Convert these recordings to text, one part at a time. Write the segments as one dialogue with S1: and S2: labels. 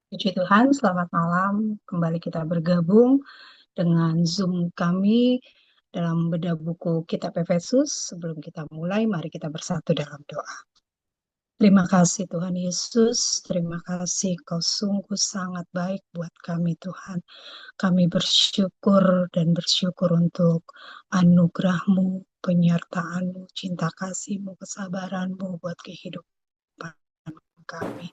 S1: Puji Tuhan, selamat malam. Kembali kita bergabung dengan Zoom kami dalam bedah buku Kitab Efesus. Sebelum kita mulai, mari kita bersatu dalam doa. Terima kasih Tuhan Yesus, terima kasih Kau sungguh sangat baik buat kami Tuhan. Kami bersyukur dan bersyukur untuk anugerah-Mu, penyertaan-Mu, cinta kasih-Mu, kesabaran-Mu buat kehidupan kami,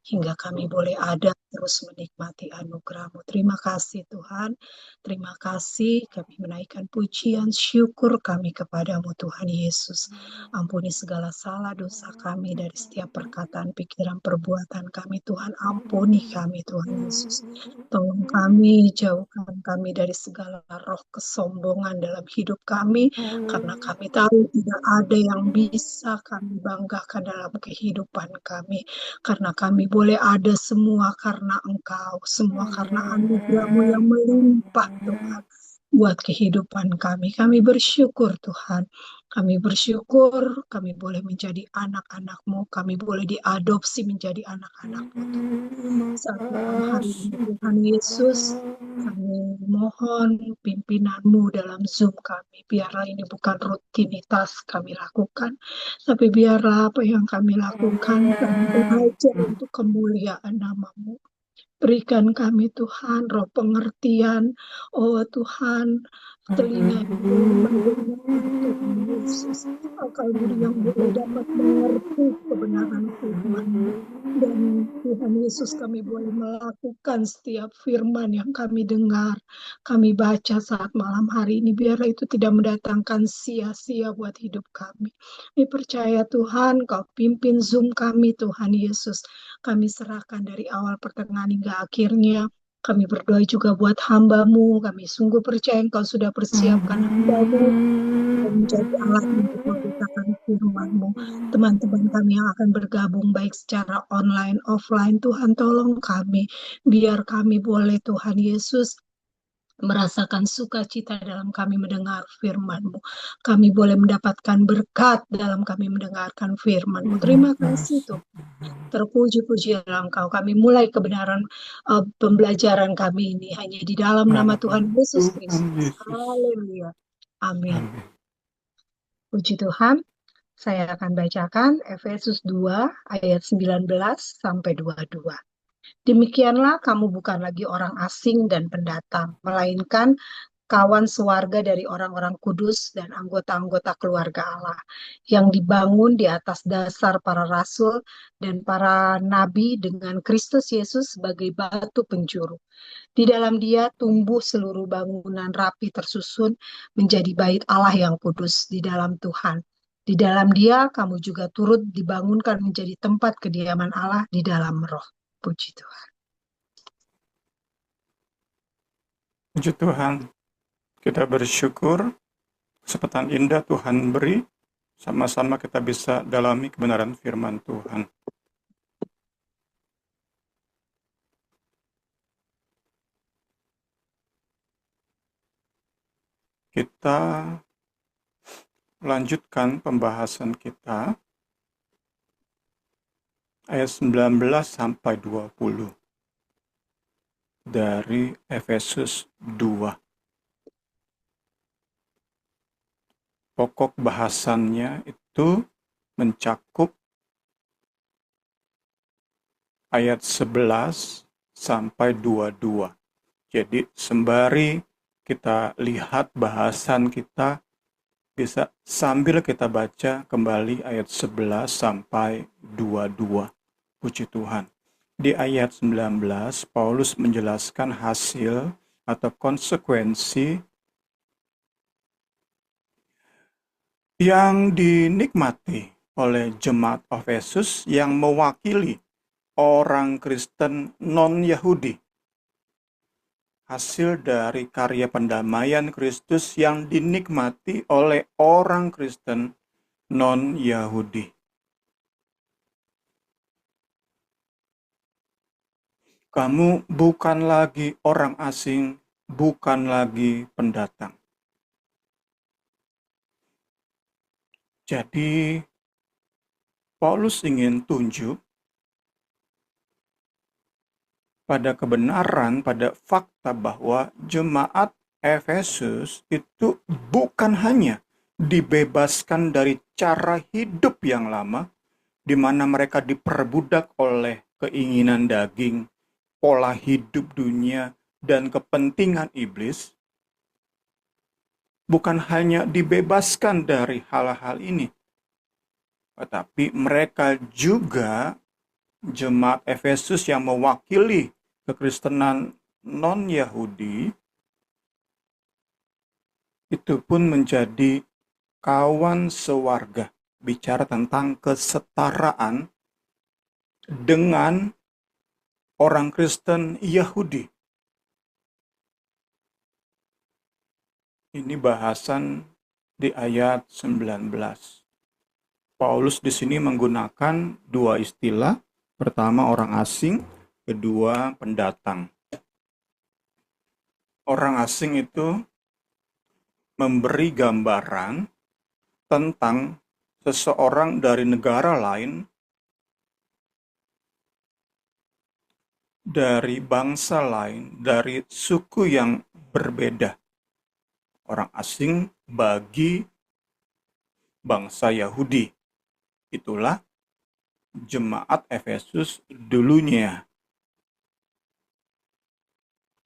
S1: hingga kami boleh ada terus menikmati anugerah-Mu. Terima kasih Tuhan, terima kasih kami menaikkan pujian syukur kami kepadamu Tuhan Yesus. Ampuni segala salah dosa kami dari setiap perkataan, pikiran, perbuatan kami Tuhan. Ampuni kami Tuhan Yesus. Tolong kami, jauhkan kami dari segala roh kesombongan dalam hidup kami, karena kami tahu tidak ada yang bisa kami banggakan dalam kehidupan kami. Karena kami boleh ada semua karena Engkau, semua karena anugerah-Mu yang melimpah Tuhan buat kehidupan kami. Kami bersyukur Tuhan. Kami bersyukur kami boleh menjadi anak-anak-Mu, kami boleh diadopsi menjadi anak-anak-Mu Tuhan. Saat malam hari ini Tuhan Yesus, kami mohon pimpinan-Mu dalam Zoom kami. Biarlah ini bukan rutinitas kami lakukan, tapi biarlah apa yang kami lakukan, kami belajar untuk kemuliaan nama-Mu. Berikan kami Tuhan roh pengertian, oh Tuhan, telinga yang boleh mendengar Tuhan Yesus, akal budi yang boleh dapat mengerti kebenaran firman-Mu. Dan Tuhan Yesus, kami boleh melakukan setiap firman yang kami dengar, kami baca saat malam hari ini, biarlah itu tidak mendatangkan sia-sia buat hidup kami. Kami percaya Tuhan, Kau pimpin Zoom kami Tuhan Yesus. Kami serahkan dari awal pertengahan hingga akhirnya. Kami berdoa juga buat hamba-Mu. Kami sungguh percaya Engkau sudah persiapkan hamba-Mu menjadi alat untuk memberitakan firman-Mu. Teman-teman kami yang akan bergabung baik secara online, offline, Tuhan tolong kami. Biar kami boleh Tuhan Yesus merasakan sukacita dalam kami mendengar firman-Mu. Kami boleh mendapatkan berkat dalam kami mendengarkan firman-Mu. Terima kasih Tuhan. Terpuji-puji dalam Engkau. Kami mulai kebenaran pembelajaran kami ini hanya di dalam nama
S2: Nama
S1: Tuhan Yesus
S2: Tuhan
S1: Kristus.
S2: Yesus.
S1: Haleluya. Amin.
S2: Amin.
S1: Puji Tuhan. Saya akan bacakan Efesus 2 ayat 19 sampai 22. Demikianlah kamu bukan lagi orang asing dan pendatang, melainkan kawan sewarga dari orang-orang kudus dan anggota-anggota keluarga Allah yang dibangun di atas dasar para rasul dan para nabi dengan Kristus Yesus sebagai batu penjuru. Di dalam Dia tumbuh seluruh bangunan rapi tersusun menjadi bait Allah yang kudus di dalam Tuhan. Di dalam Dia kamu juga turut dibangunkan menjadi tempat kediaman Allah di dalam Roh. Puji Tuhan.
S2: Puji Tuhan, kita bersyukur kesempatan indah Tuhan beri, sama-sama kita bisa dalami kebenaran firman Tuhan. Kita lanjutkan pembahasan kita ayat 19 sampai 20 dari Efesus 2. Pokok bahasannya itu mencakup ayat 11 sampai 22. Jadi sembari kita lihat bahasan kita, bisa sambil kita baca kembali ayat 11 sampai 22. Puji Tuhan. Di ayat 19, Paulus menjelaskan hasil atau konsekuensi yang dinikmati oleh jemaat Efesus yang mewakili orang Kristen non-Yahudi. Hasil dari karya pendamaian Kristus yang dinikmati oleh orang Kristen non-Yahudi. Kamu bukan lagi orang asing, bukan lagi pendatang. Jadi, Paulus ingin tunjuk pada kebenaran, pada fakta bahwa jemaat Efesus itu bukan hanya dibebaskan dari cara hidup yang lama, di mana mereka diperbudak oleh keinginan daging, pola hidup dunia, dan kepentingan iblis, bukan hanya dibebaskan dari hal-hal ini, tetapi mereka juga jemaat Efesus yang mewakili kekristenan non-Yahudi itu pun menjadi kawan sewarga. Bicara tentang kesetaraan dengan orang Kristen Yahudi. Ini bahasan di ayat 19. Paulus di sini menggunakan dua istilah. Pertama orang asing, kedua pendatang. Orang asing itu memberi gambaran tentang seseorang dari negara lain, dari bangsa lain, dari suku yang berbeda. Orang asing bagi bangsa Yahudi. Itulah jemaat Efesus dulunya.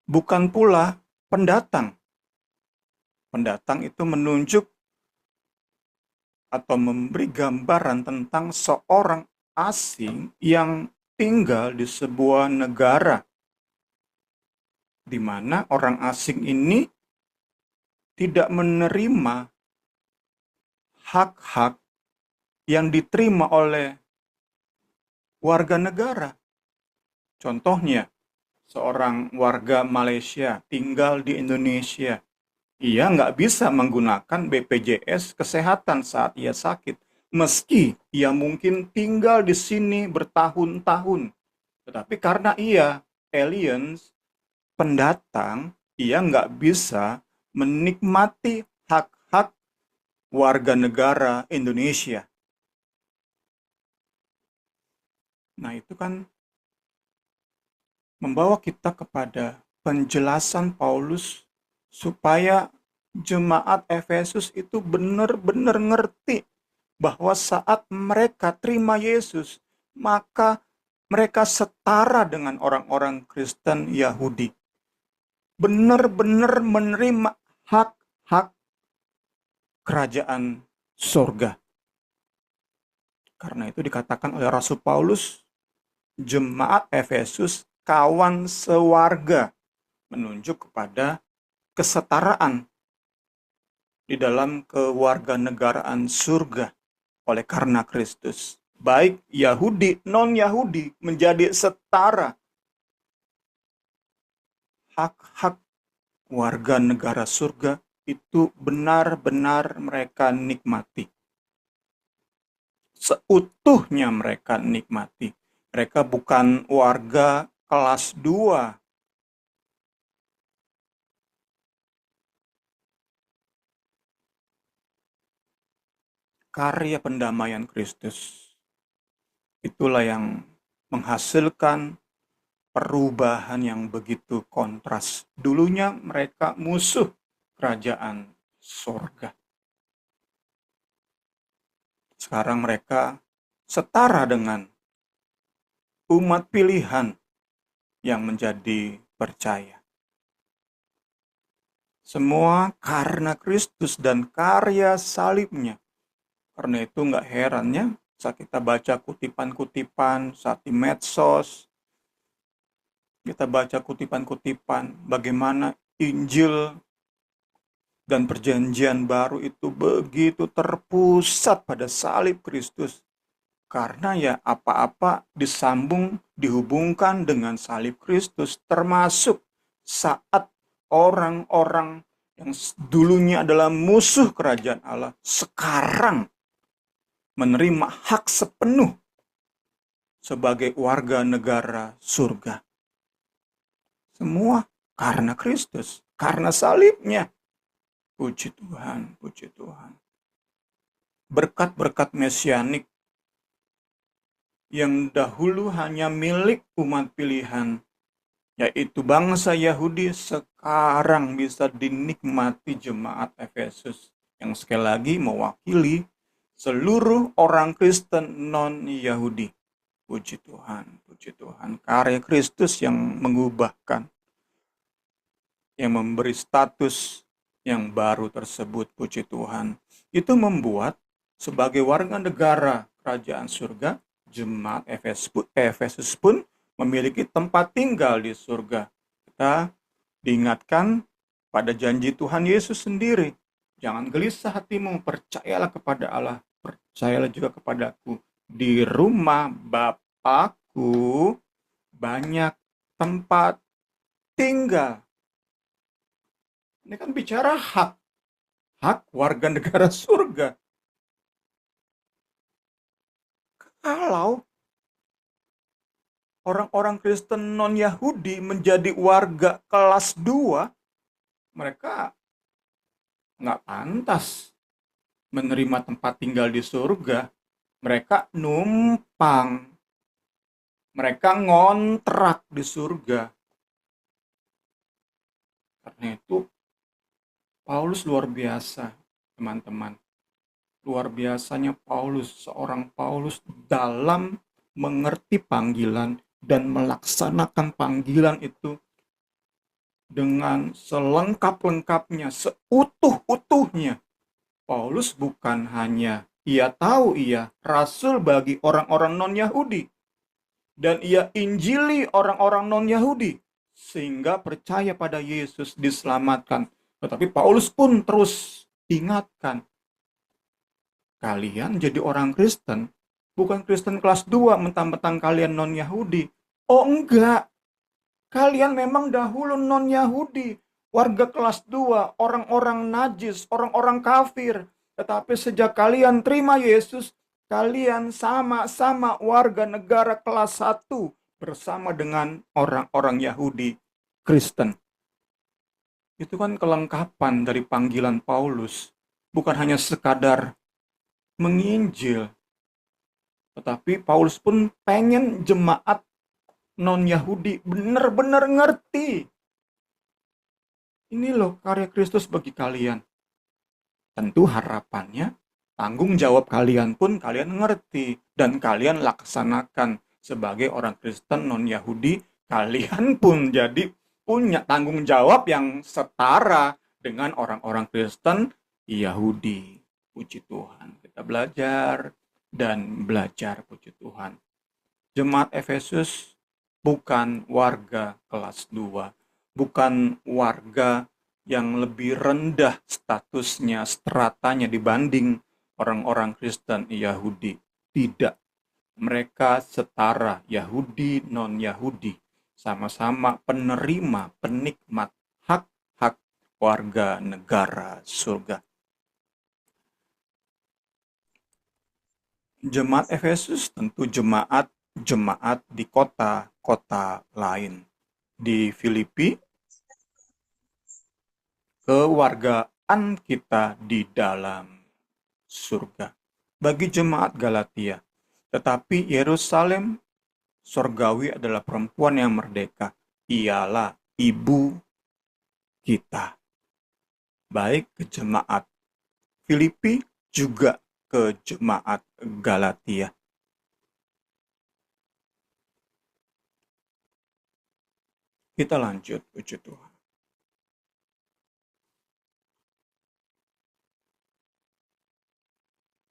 S2: Bukan pula pendatang. Pendatang itu menunjuk atau memberi gambaran tentang seorang asing yang tinggal di sebuah negara, di mana orang asing ini tidak menerima hak-hak yang diterima oleh warga negara. Contohnya, seorang warga Malaysia tinggal di Indonesia. Ia nggak bisa menggunakan BPJS kesehatan saat ia sakit, meski ia mungkin tinggal di sini bertahun-tahun. Tetapi karena ia aliens, pendatang, ia nggak bisa menikmati hak-hak warga negara Indonesia. Nah, itu kan membawa kita kepada penjelasan Paulus supaya jemaat Efesus itu benar-benar ngerti bahwa saat mereka terima Yesus, maka mereka setara dengan orang-orang Kristen Yahudi. Benar-benar menerima hak-hak kerajaan surga. Karena itu dikatakan oleh Rasul Paulus, jemaat Efesus kawan sewarga, menunjuk kepada kesetaraan di dalam kewarganegaraan surga oleh karena Kristus. Baik Yahudi, non-Yahudi menjadi setara. Hak-hak warga negara surga itu benar-benar mereka nikmati. Seutuhnya mereka nikmati. Mereka bukan warga kelas 2. Karya pendamaian Kristus. Itulah yang menghasilkan perubahan yang begitu kontras. Dulunya mereka musuh kerajaan surga. Sekarang mereka setara dengan umat pilihan yang menjadi percaya. Semua karena Kristus dan karya salibnya. Karena itu nggak herannya saat kita baca kutipan-kutipan saat di medsos, kita baca kutipan-kutipan bagaimana Injil dan perjanjian baru itu begitu terpusat pada salib Kristus. Karena ya apa-apa disambung, dihubungkan dengan salib Kristus, termasuk saat orang-orang yang dulunya adalah musuh kerajaan Allah, sekarang menerima hak sepenuh sebagai warga negara surga. Semua karena Kristus, karena salibnya. Puji Tuhan, puji Tuhan. Berkat-berkat mesianik yang dahulu hanya milik umat pilihan, yaitu bangsa Yahudi, sekarang bisa dinikmati jemaat Efesus yang sekali lagi mewakili seluruh orang Kristen non-Yahudi. Puji Tuhan, puji Tuhan. Karya Kristus yang mengubahkan, yang memberi status yang baru tersebut, puji Tuhan. Itu membuat sebagai warga negara kerajaan surga, jemaat Efesus pun memiliki tempat tinggal di surga. Kita diingatkan pada janji Tuhan Yesus sendiri. Jangan gelisah hatimu, percayalah kepada Allah, percayalah juga kepadaku. Di rumah Bapakku banyak tempat tinggal. Ini kan bicara hak warga negara surga. Kalau orang-orang Kristen non-Yahudi menjadi warga kelas 2, mereka nggak pantas menerima tempat tinggal di surga. Mereka numpang, mereka ngontrak di surga. Karena itu Paulus luar biasa, teman-teman. Luar biasanya Paulus, seorang Paulus dalam mengerti panggilan dan melaksanakan panggilan itu dengan selengkap-lengkapnya, seutuh-utuhnya. Paulus bukan hanya ia tahu ia rasul bagi orang-orang non-Yahudi, dan ia injili orang-orang non-Yahudi sehingga percaya pada Yesus diselamatkan. Tetapi Paulus pun terus ingatkan, kalian jadi orang Kristen, bukan Kristen kelas 2 mentang-mentang kalian non-Yahudi. Oh enggak, kalian memang dahulu non-Yahudi, warga kelas 2, orang-orang najis, orang-orang kafir. Tetapi sejak kalian terima Yesus, kalian sama-sama warga negara kelas 1 bersama dengan orang-orang Yahudi Kristen. Itu kan kelengkapan dari panggilan Paulus. Bukan hanya sekadar menginjil, tetapi Paulus pun pengen jemaat non-Yahudi benar-benar ngerti. Ini loh karya Kristus bagi kalian. Tentu harapannya, tanggung jawab kalian pun kalian ngerti dan kalian laksanakan sebagai orang Kristen non-Yahudi. Kalian pun jadi punya tanggung jawab yang setara dengan orang-orang Kristen Yahudi. Puji Tuhan, kita belajar dan belajar, puji Tuhan. Jemaat Efesus bukan warga kelas 2, bukan warga yang lebih rendah statusnya, stratanya dibanding orang-orang Kristen Yahudi. Tidak. Mereka setara, Yahudi, non-Yahudi. Sama-sama penerima, penikmat hak-hak warga negara surga. Jemaat Efesus tentu jemaat di kota-kota lain. Di Filipi, kewargaan kita di dalam surga. Bagi jemaat Galatia, tetapi Yerusalem surgawi adalah perempuan yang merdeka. Ialah ibu kita. Baik ke jemaat Filipi juga ke jemaat Galatia. Kita lanjut, puji Tuhan.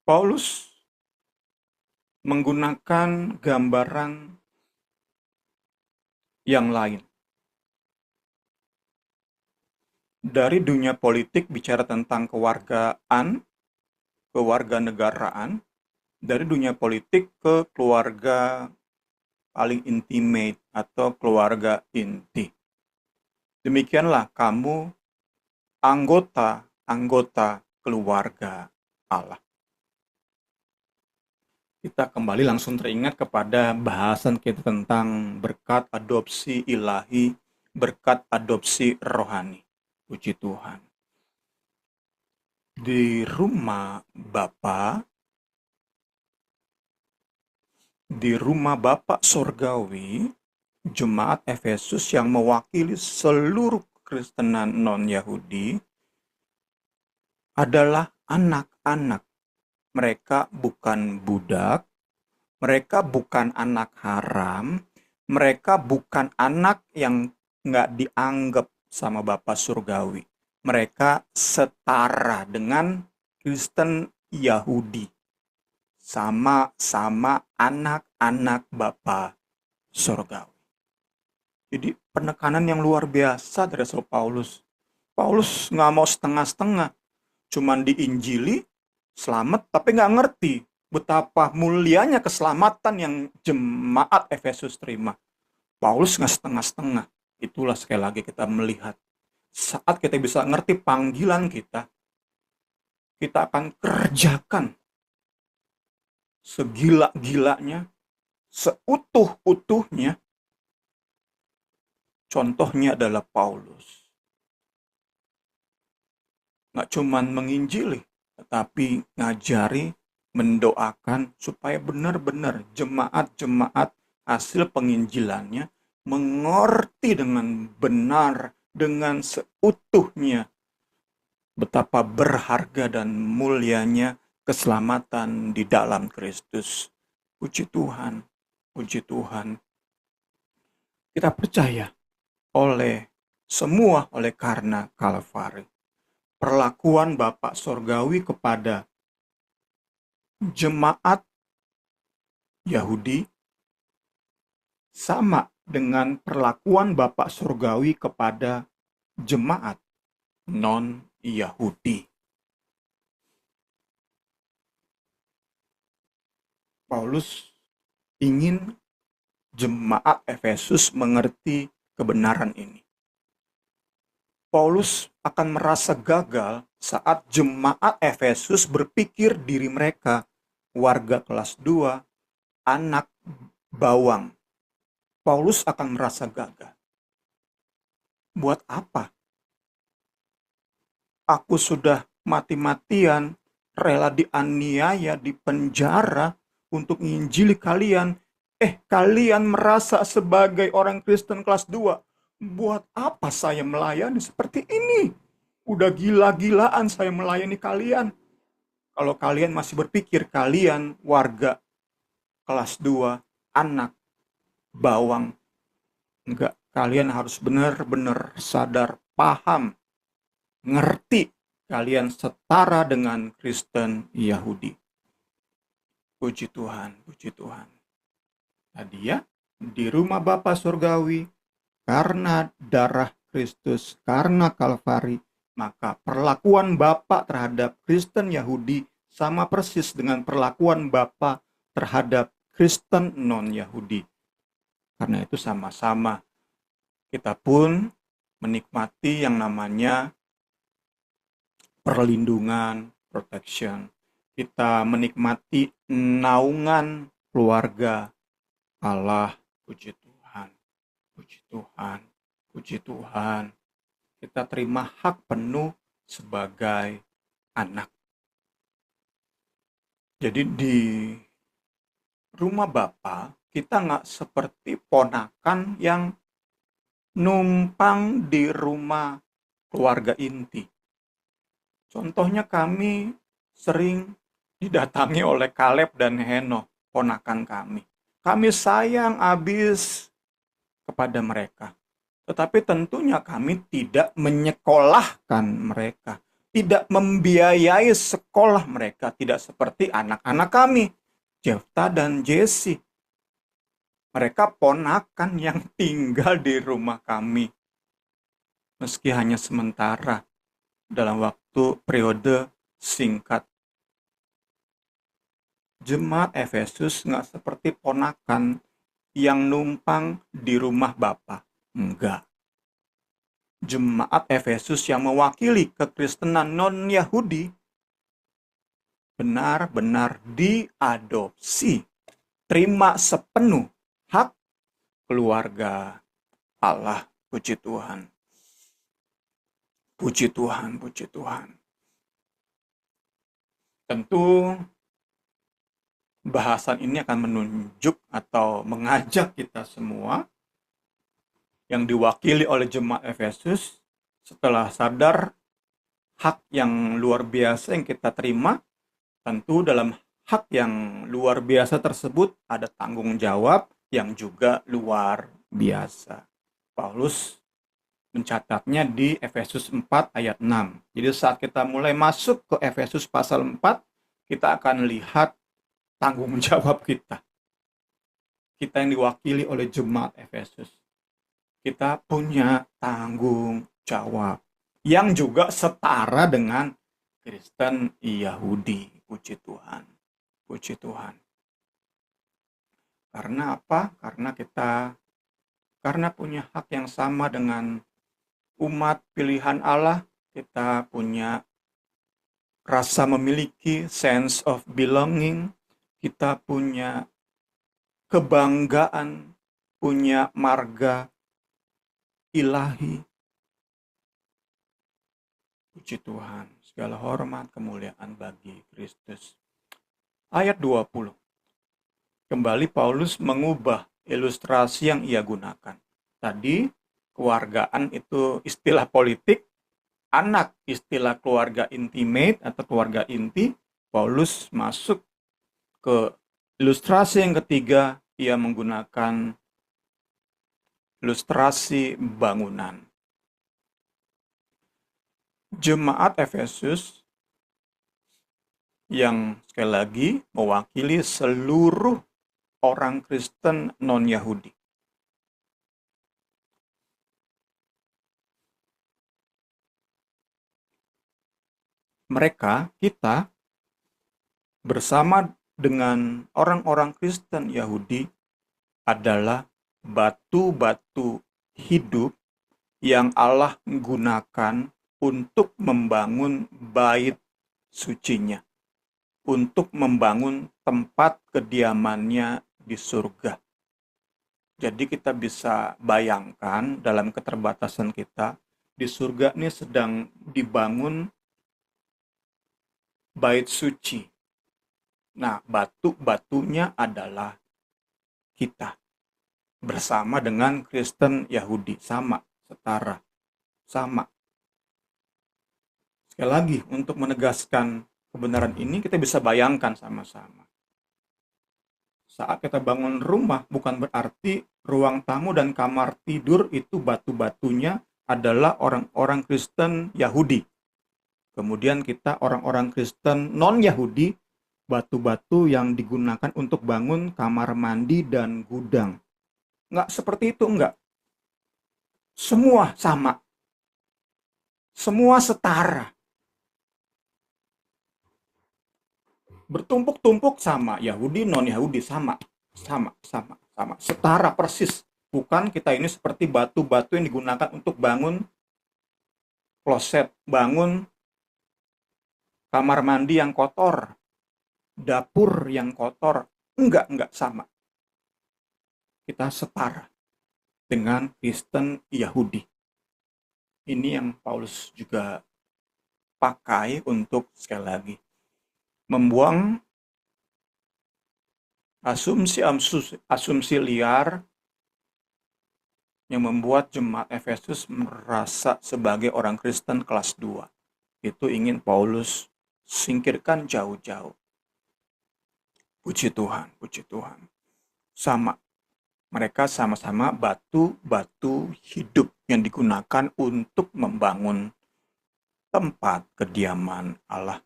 S2: Paulus menggunakan gambaran yang lain. Dari dunia politik bicara tentang kewarganegaraan, dari dunia politik ke keluarga paling intimate atau keluarga inti. Demikianlah kamu anggota keluarga Allah. Kita kembali langsung teringat kepada bahasan kita tentang berkat adopsi ilahi, berkat adopsi rohani. Puji Tuhan. Di rumah Bapa surgawi, jemaat Efesus yang mewakili seluruh Kristenan non-Yahudi adalah anak-anak. Mereka bukan budak, mereka bukan anak haram, mereka bukan anak yang nggak dianggap sama Bapa Surgawi. Mereka setara dengan Kristen Yahudi. Sama-sama anak-anak Bapa Surgawi. Jadi penekanan yang luar biasa dari Rasul Paulus. Paulus nggak mau setengah-setengah. Cuman diinjili, selamat, tapi nggak ngerti betapa mulianya keselamatan yang jemaat Efesus terima. Paulus nggak setengah-setengah. Itulah sekali lagi kita melihat. Saat kita bisa ngerti panggilan kita akan kerjakan segila-gilanya, seutuh-utuhnya. Contohnya adalah Paulus. Nggak cuman menginjili, tetapi ngajari, mendoakan supaya benar-benar jemaat-jemaat hasil penginjilannya mengerti dengan benar, dengan seutuhnya betapa berharga dan mulianya keselamatan di dalam Kristus. Puji Tuhan, puji Tuhan. Kita percaya oleh karena Kalvari. Perlakuan Bapa Sorgawi kepada jemaat Yahudi sama dengan perlakuan Bapa Surgawi kepada jemaat non-Yahudi. Paulus ingin jemaat Efesus mengerti kebenaran ini. Paulus akan merasa gagal saat jemaat Efesus berpikir diri mereka warga kelas 2, anak bawang. Paulus akan merasa gagal. Buat apa? Aku sudah mati-matian, rela dianiaya, dipenjara untuk menginjili kalian. Kalian merasa sebagai orang Kristen kelas 2. Buat apa saya melayani seperti ini? Udah gila-gilaan saya melayani kalian. Kalau kalian masih berpikir kalian warga kelas 2, anak bawang. Enggak, kalian harus benar-benar sadar, paham, ngerti kalian setara dengan Kristen Yahudi. Puji Tuhan, puji Tuhan. Tadi ya, di rumah Bapa Surgawi, karena darah Kristus, karena Kalvari, maka perlakuan Bapa terhadap Kristen Yahudi sama persis dengan perlakuan Bapa terhadap Kristen non-Yahudi. Karena itu sama-sama kita pun menikmati yang namanya perlindungan, protection. Kita menikmati naungan keluarga Allah. Puji Tuhan, puji Tuhan, puji Tuhan. Kita terima hak penuh sebagai anak. Jadi di rumah Bapa, kita nggak seperti ponakan yang numpang di rumah keluarga inti. Contohnya kami sering didatangi oleh Kaleb dan Heno, ponakan kami. Kami sayang abis kepada mereka. Tetapi tentunya kami tidak menyekolahkan mereka. Tidak membiayai sekolah mereka. Tidak seperti anak-anak kami, Jefta dan Jesse. Mereka ponakan yang tinggal di rumah kami. Meski hanya sementara dalam waktu periode singkat. Jemaat Efesus nggak seperti ponakan yang numpang di rumah Bapa. Enggak. Jemaat Efesus yang mewakili kekristenan non-Yahudi benar-benar diadopsi. Terima sepenuh hak keluarga Allah. Puji Tuhan. Puji Tuhan, puji Tuhan. Tentu bahasan ini akan menunjuk atau mengajak kita semua yang diwakili oleh jemaat Efesus setelah sadar hak yang luar biasa yang kita terima. Tentu dalam hak yang luar biasa tersebut ada tanggung jawab yang juga luar biasa. Paulus mencatatnya di Efesus 4 ayat 6. Jadi saat kita mulai masuk ke Efesus pasal 4, kita akan lihat tanggung jawab kita. Kita yang diwakili oleh jemaat Efesus. Kita punya tanggung jawab yang juga setara dengan Kristen Yahudi. Puji Tuhan. Puji Tuhan. Karena apa? Karena punya hak yang sama dengan umat pilihan Allah, kita punya rasa memiliki sense of belonging, kita punya kebanggaan, punya marga ilahi. Puji Tuhan, segala hormat kemuliaan bagi Kristus. Ayat 20. Kembali Paulus mengubah ilustrasi yang ia gunakan. Tadi keluargaan itu istilah politik, anak istilah keluarga intimate atau keluarga inti. Paulus masuk ke ilustrasi yang ketiga, ia menggunakan ilustrasi bangunan. Jemaat Efesus yang sekali lagi mewakili seluruh orang Kristen non-Yahudi. Mereka, kita, bersama dengan orang-orang Kristen Yahudi adalah batu-batu hidup yang Allah gunakan untuk membangun bait sucinya, untuk membangun tempat kediamannya di surga. Jadi kita bisa bayangkan dalam keterbatasan kita, di surga ini sedang dibangun bait suci. Nah, batu-batunya adalah kita. Bersama dengan Kristen Yahudi. Sama, setara, sama. Sekali lagi, untuk menegaskan kebenaran ini, kita bisa bayangkan sama-sama. Saat kita bangun rumah, bukan berarti ruang tamu dan kamar tidur itu batu-batunya adalah orang-orang Kristen Yahudi. Kemudian kita orang-orang Kristen non-Yahudi, batu-batu yang digunakan untuk bangun kamar mandi dan gudang. Enggak seperti itu, enggak. Semua sama. Semua setara. Bertumpuk-tumpuk sama, Yahudi, non-Yahudi sama. Setara persis. Bukan kita ini seperti batu-batu yang digunakan untuk bangun kloset, bangun kamar mandi yang kotor, dapur yang kotor. Enggak sama. Kita setara dengan Kristen Yahudi. Ini yang Paulus juga pakai untuk sekali lagi membuang asumsi liar yang membuat jemaat Efesus merasa sebagai orang Kristen kelas 2. Itu ingin Paulus singkirkan jauh-jauh. Puji Tuhan, puji Tuhan. Sama. Mereka sama-sama batu-batu hidup yang digunakan untuk membangun tempat kediaman Allah.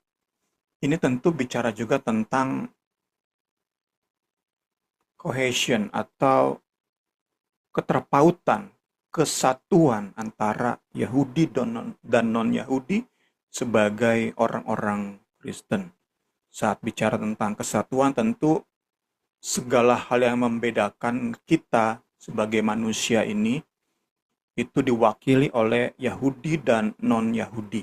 S2: Ini tentu bicara juga tentang cohesion atau keterpautan, kesatuan antara Yahudi dan non-Yahudi sebagai orang-orang Kristen. Saat bicara tentang kesatuan, tentu segala hal yang membedakan kita sebagai manusia ini itu diwakili oleh Yahudi dan non-Yahudi.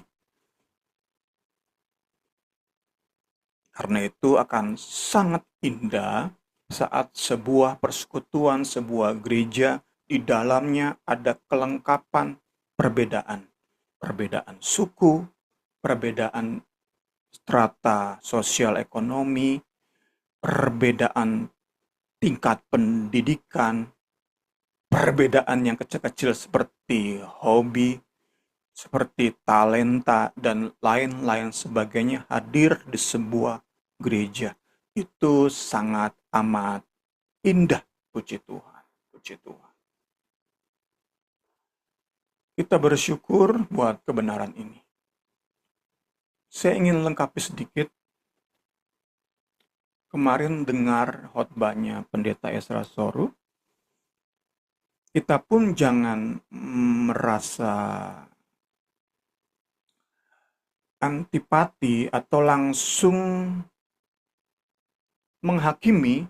S2: Karena itu akan sangat indah saat sebuah persekutuan, sebuah gereja, di dalamnya ada kelengkapan perbedaan. Perbedaan suku, perbedaan strata sosial ekonomi, perbedaan tingkat pendidikan, perbedaan yang kecil-kecil seperti hobi, seperti talenta, dan lain-lain sebagainya hadir di sebuah gereja. Itu sangat amat indah, puji Tuhan, puji Tuhan. Kita bersyukur buat kebenaran ini. Saya ingin lengkapi sedikit. Kemarin dengar khotbahnya Pendeta Esra Soru. Kita pun jangan merasa antipati atau langsung menghakimi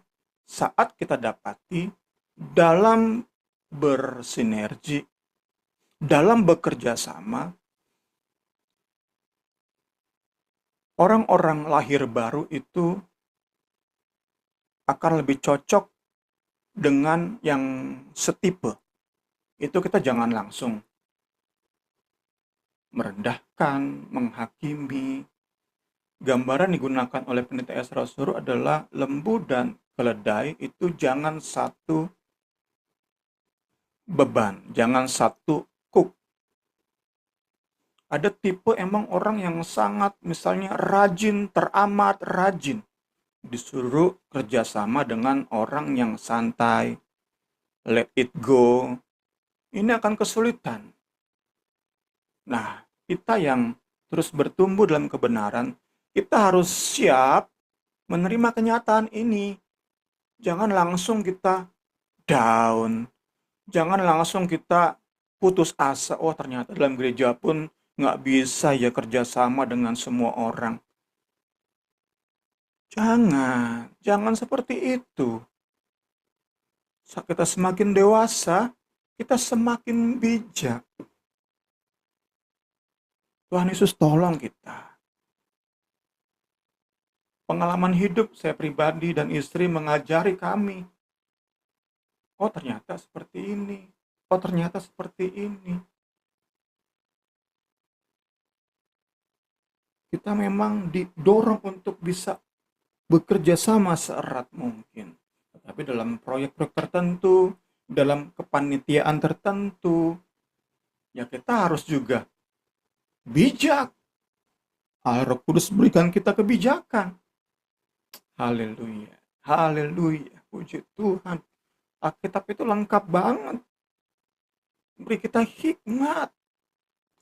S2: saat kita dapati dalam bersinergi, dalam bekerja sama, orang-orang lahir baru itu akan lebih cocok dengan yang setipe. Itu kita jangan langsung merendahkan, menghakimi. Gambaran digunakan oleh Pendeta Esra Soru adalah lembu dan keledai itu jangan satu beban, jangan satu kuk. Ada tipe emang orang yang sangat misalnya rajin, teramat rajin. Disuruh kerjasama dengan orang yang santai, let it go. Ini akan kesulitan. Nah, kita yang terus bertumbuh dalam kebenaran, kita harus siap menerima kenyataan ini. Jangan langsung kita down. Jangan langsung kita putus asa. Oh, ternyata dalam gereja pun nggak bisa ya kerjasama dengan semua orang. Jangan seperti itu. Saat kita semakin dewasa, kita semakin bijak. Tuhan Yesus tolong kita. Pengalaman hidup saya pribadi dan istri mengajari kami. Oh, ternyata seperti ini. Oh, ternyata seperti ini. Kita memang didorong untuk bisa bekerja sama seerat mungkin. Tetapi dalam proyek-proyek tertentu, dalam kepanitiaan tertentu, ya kita harus juga bijak. Roh Kudus berikan kita kebijakan. Haleluya. Haleluya. Puji Tuhan. Alkitab itu lengkap banget. Beri kita hikmat.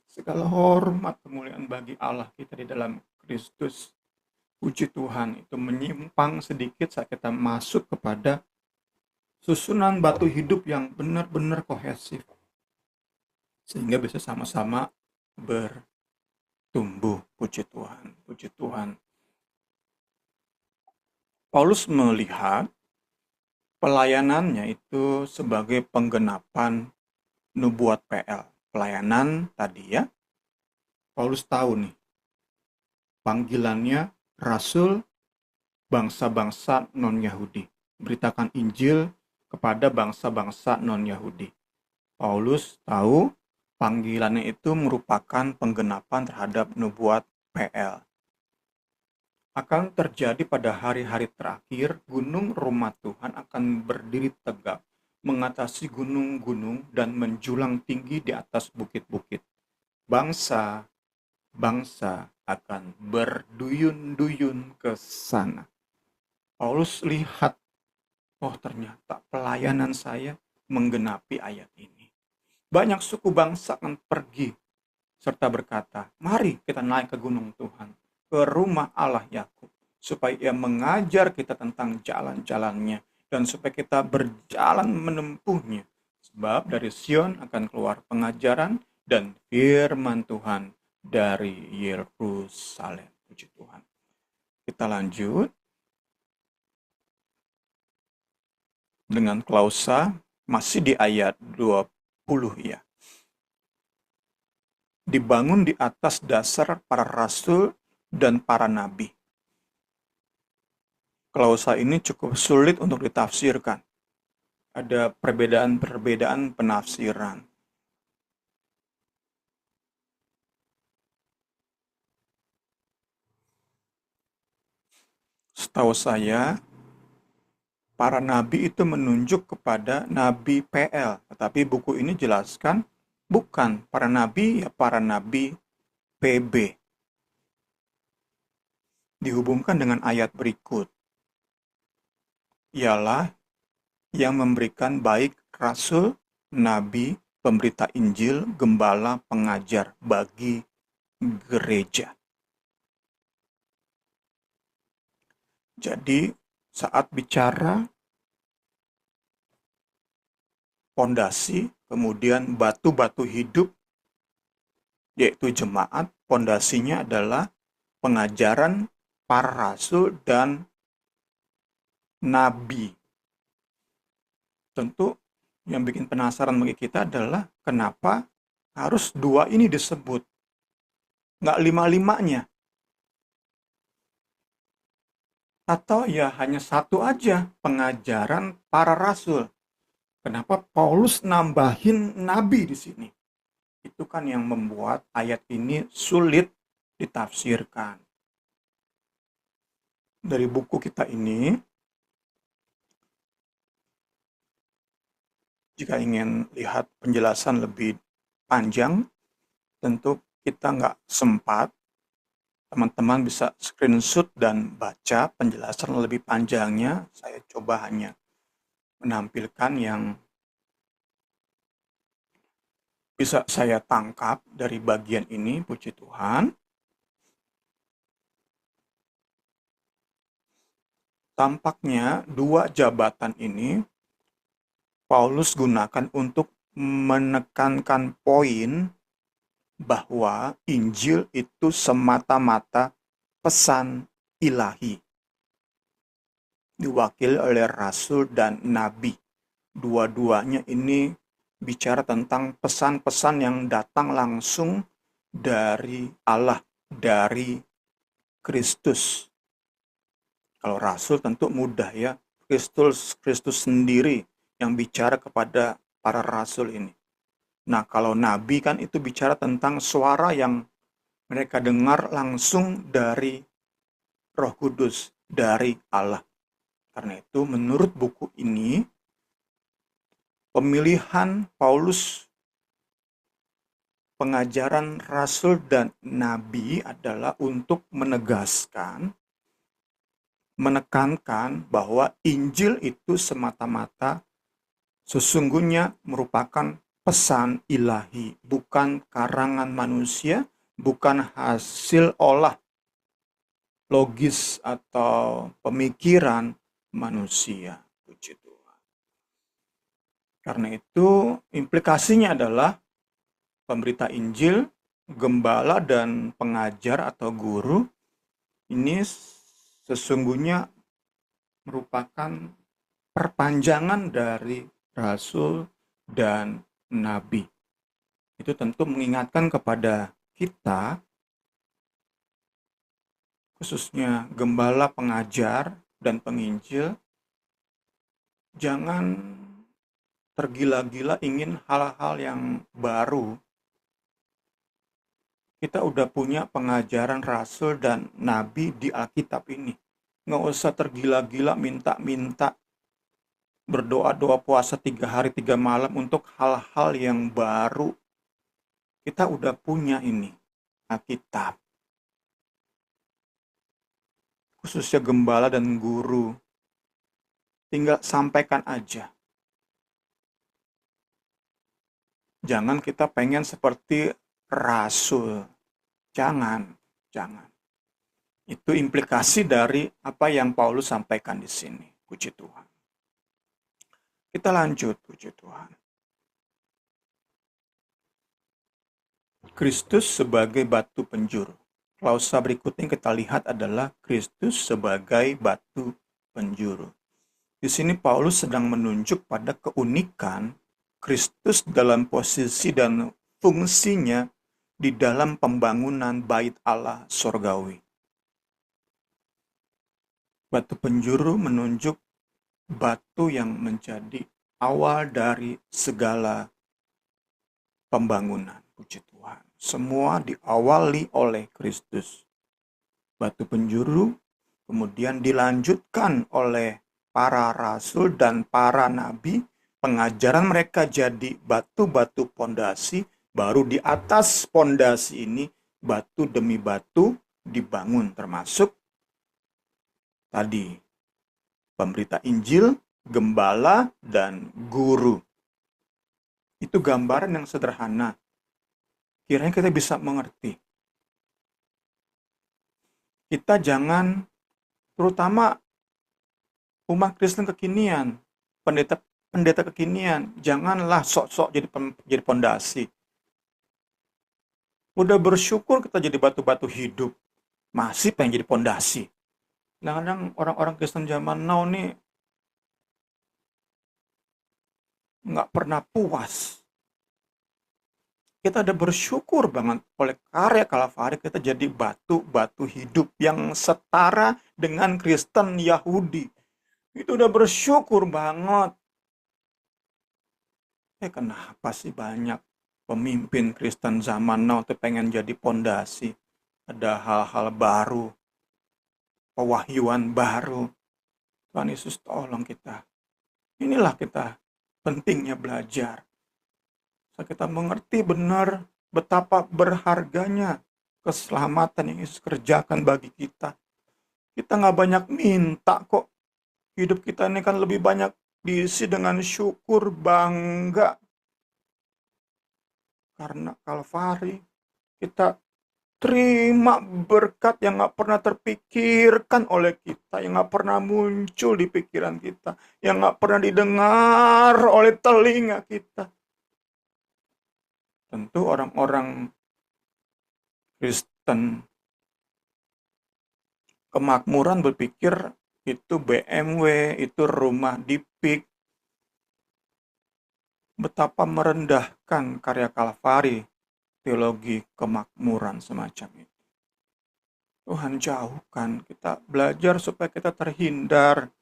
S2: Segala hormat kemuliaan bagi Allah kita di dalam Kristus. Puji Tuhan, itu menyimpang sedikit saat kita masuk kepada susunan batu hidup yang benar-benar kohesif. Sehingga bisa sama-sama bertumbuh. Puji Tuhan, puji Tuhan. Paulus melihat pelayanannya itu sebagai penggenapan nubuat PL. Pelayanan tadi ya, Paulus tahu nih, panggilannya Rasul bangsa-bangsa non-Yahudi. Beritakan Injil kepada bangsa-bangsa non-Yahudi. Paulus tahu panggilannya itu merupakan penggenapan terhadap nubuat PL. Akan terjadi pada hari-hari terakhir, gunung rumah Tuhan akan berdiri tegak, mengatasi gunung-gunung dan menjulang tinggi di atas bukit-bukit. Bangsa akan berduyun-duyun ke sana. Paulus lihat, oh ternyata pelayanan saya menggenapi ayat ini. Banyak suku bangsa akan pergi serta berkata, mari kita naik ke gunung Tuhan, ke rumah Allah Yakub, supaya ia mengajar kita tentang jalan-jalannya dan supaya kita berjalan menempuhnya. Sebab dari Sion akan keluar pengajaran dan firman Tuhan dari Yerusalem. Puji Tuhan. Kita lanjut dengan klausa masih di ayat 20 ya. Dibangun di atas dasar para rasul dan para nabi. Klausa ini cukup sulit untuk ditafsirkan. Ada perbedaan-perbedaan penafsiran. Setahu saya, para nabi itu menunjuk kepada nabi PL. Tetapi buku ini jelaskan bukan para nabi, ya para nabi PB. Dihubungkan dengan ayat berikut. Ialah yang memberikan baik rasul, nabi, pemberita Injil, gembala, pengajar bagi gereja. Jadi saat bicara pondasi, kemudian batu-batu hidup, yaitu jemaat, pondasinya adalah pengajaran para rasul dan nabi. Tentu yang bikin penasaran bagi kita adalah kenapa harus dua ini disebut, nggak lima-limanya. Atau ya hanya satu aja, pengajaran para rasul. Kenapa Paulus nambahin nabi di sini? Itu kan yang membuat ayat ini sulit ditafsirkan. Dari buku kita ini, jika ingin lihat penjelasan lebih panjang, tentu kita nggak sempat. Teman-teman bisa screenshot dan baca penjelasan lebih panjangnya. Saya coba hanya menampilkan yang bisa saya tangkap dari bagian ini, puji Tuhan. Tampaknya dua jabatan ini Paulus gunakan untuk menekankan poin bahwa Injil itu semata-mata pesan ilahi. Diwakili oleh rasul dan nabi. Dua-duanya ini bicara tentang pesan-pesan yang datang langsung dari Allah, dari Kristus. Kalau rasul tentu mudah ya, Kristus sendiri yang bicara kepada para rasul ini. Nah, kalau nabi kan itu bicara tentang suara yang mereka dengar langsung dari Roh Kudus, dari Allah. Karena itu menurut buku ini, pemilihan Paulus pengajaran rasul dan nabi adalah untuk menegaskan, menekankan bahwa Injil itu semata-mata sesungguhnya merupakan pesan ilahi, bukan karangan manusia, bukan hasil olah logis atau pemikiran manusia. Puji Tuhan. Karena itu implikasinya adalah pemberita Injil, gembala dan pengajar atau guru ini sesungguhnya merupakan perpanjangan dari rasul dan nabi. Itu tentu mengingatkan kepada kita, khususnya gembala, pengajar, dan penginjil, jangan tergila-gila ingin hal-hal yang baru. Kita udah punya pengajaran rasul dan nabi di Alkitab ini. Nggak usah tergila-gila minta-minta berdoa-doa puasa 3 hari 3 malam untuk hal-hal yang baru. Kita udah punya ini, Alkitab. Khususnya gembala dan guru. Tinggal sampaikan aja. Jangan kita pengen seperti rasul. Jangan. Itu implikasi dari apa yang Paulus sampaikan di sini. Puji Tuhan. Kita lanjut, puji Tuhan. Kristus sebagai batu penjuru. Klausa berikutnya kita lihat adalah Kristus sebagai batu penjuru. Di sini Paulus sedang menunjuk pada keunikan Kristus dalam posisi dan fungsinya di dalam pembangunan bait Allah sorgawi. Batu penjuru menunjuk batu yang menjadi awal dari segala pembangunan. Puji Tuhan. Semua diawali oleh Kristus. Batu penjuru kemudian dilanjutkan oleh para rasul dan para nabi, pengajaran mereka jadi batu-batu pondasi, baru di atas pondasi ini batu demi batu dibangun, termasuk tadi pemberita Injil, gembala, dan guru. Itu gambaran yang sederhana. Kiranya kita bisa mengerti. Kita jangan, terutama umat Kristen kekinian, pendeta kekinian, janganlah sok-sok jadi pondasi. Udah bersyukur kita jadi batu-batu hidup, masih pengen jadi pondasi. Kadang-kadang orang-orang Kristen zaman now nih nggak pernah puas. Kita udah bersyukur banget oleh karya Kalvari kita jadi batu-batu hidup yang setara dengan Kristen Yahudi. Itu udah bersyukur banget. Kenapa sih banyak pemimpin Kristen zaman now tuh pengen jadi pondasi? Ada hal-hal baru, pewahyuan baru. Tuhan Yesus tolong kita. Inilah kita pentingnya belajar. Kita mengerti benar betapa berharganya keselamatan yang Yesus kerjakan bagi kita. Kita nggak banyak minta kok. Hidup kita ini kan lebih banyak diisi dengan syukur, bangga. Karena Kalvari, kita terima berkat yang nggak pernah terpikirkan oleh kita, yang nggak pernah muncul di pikiran kita, yang nggak pernah didengar oleh telinga kita. Tentu orang-orang Kristen kemakmuran berpikir itu BMW, itu rumah di PIK. Betapa merendahkan karya Kalvari, teologi kemakmuran semacam itu. Tuhan jauhkan, kita belajar supaya kita terhindar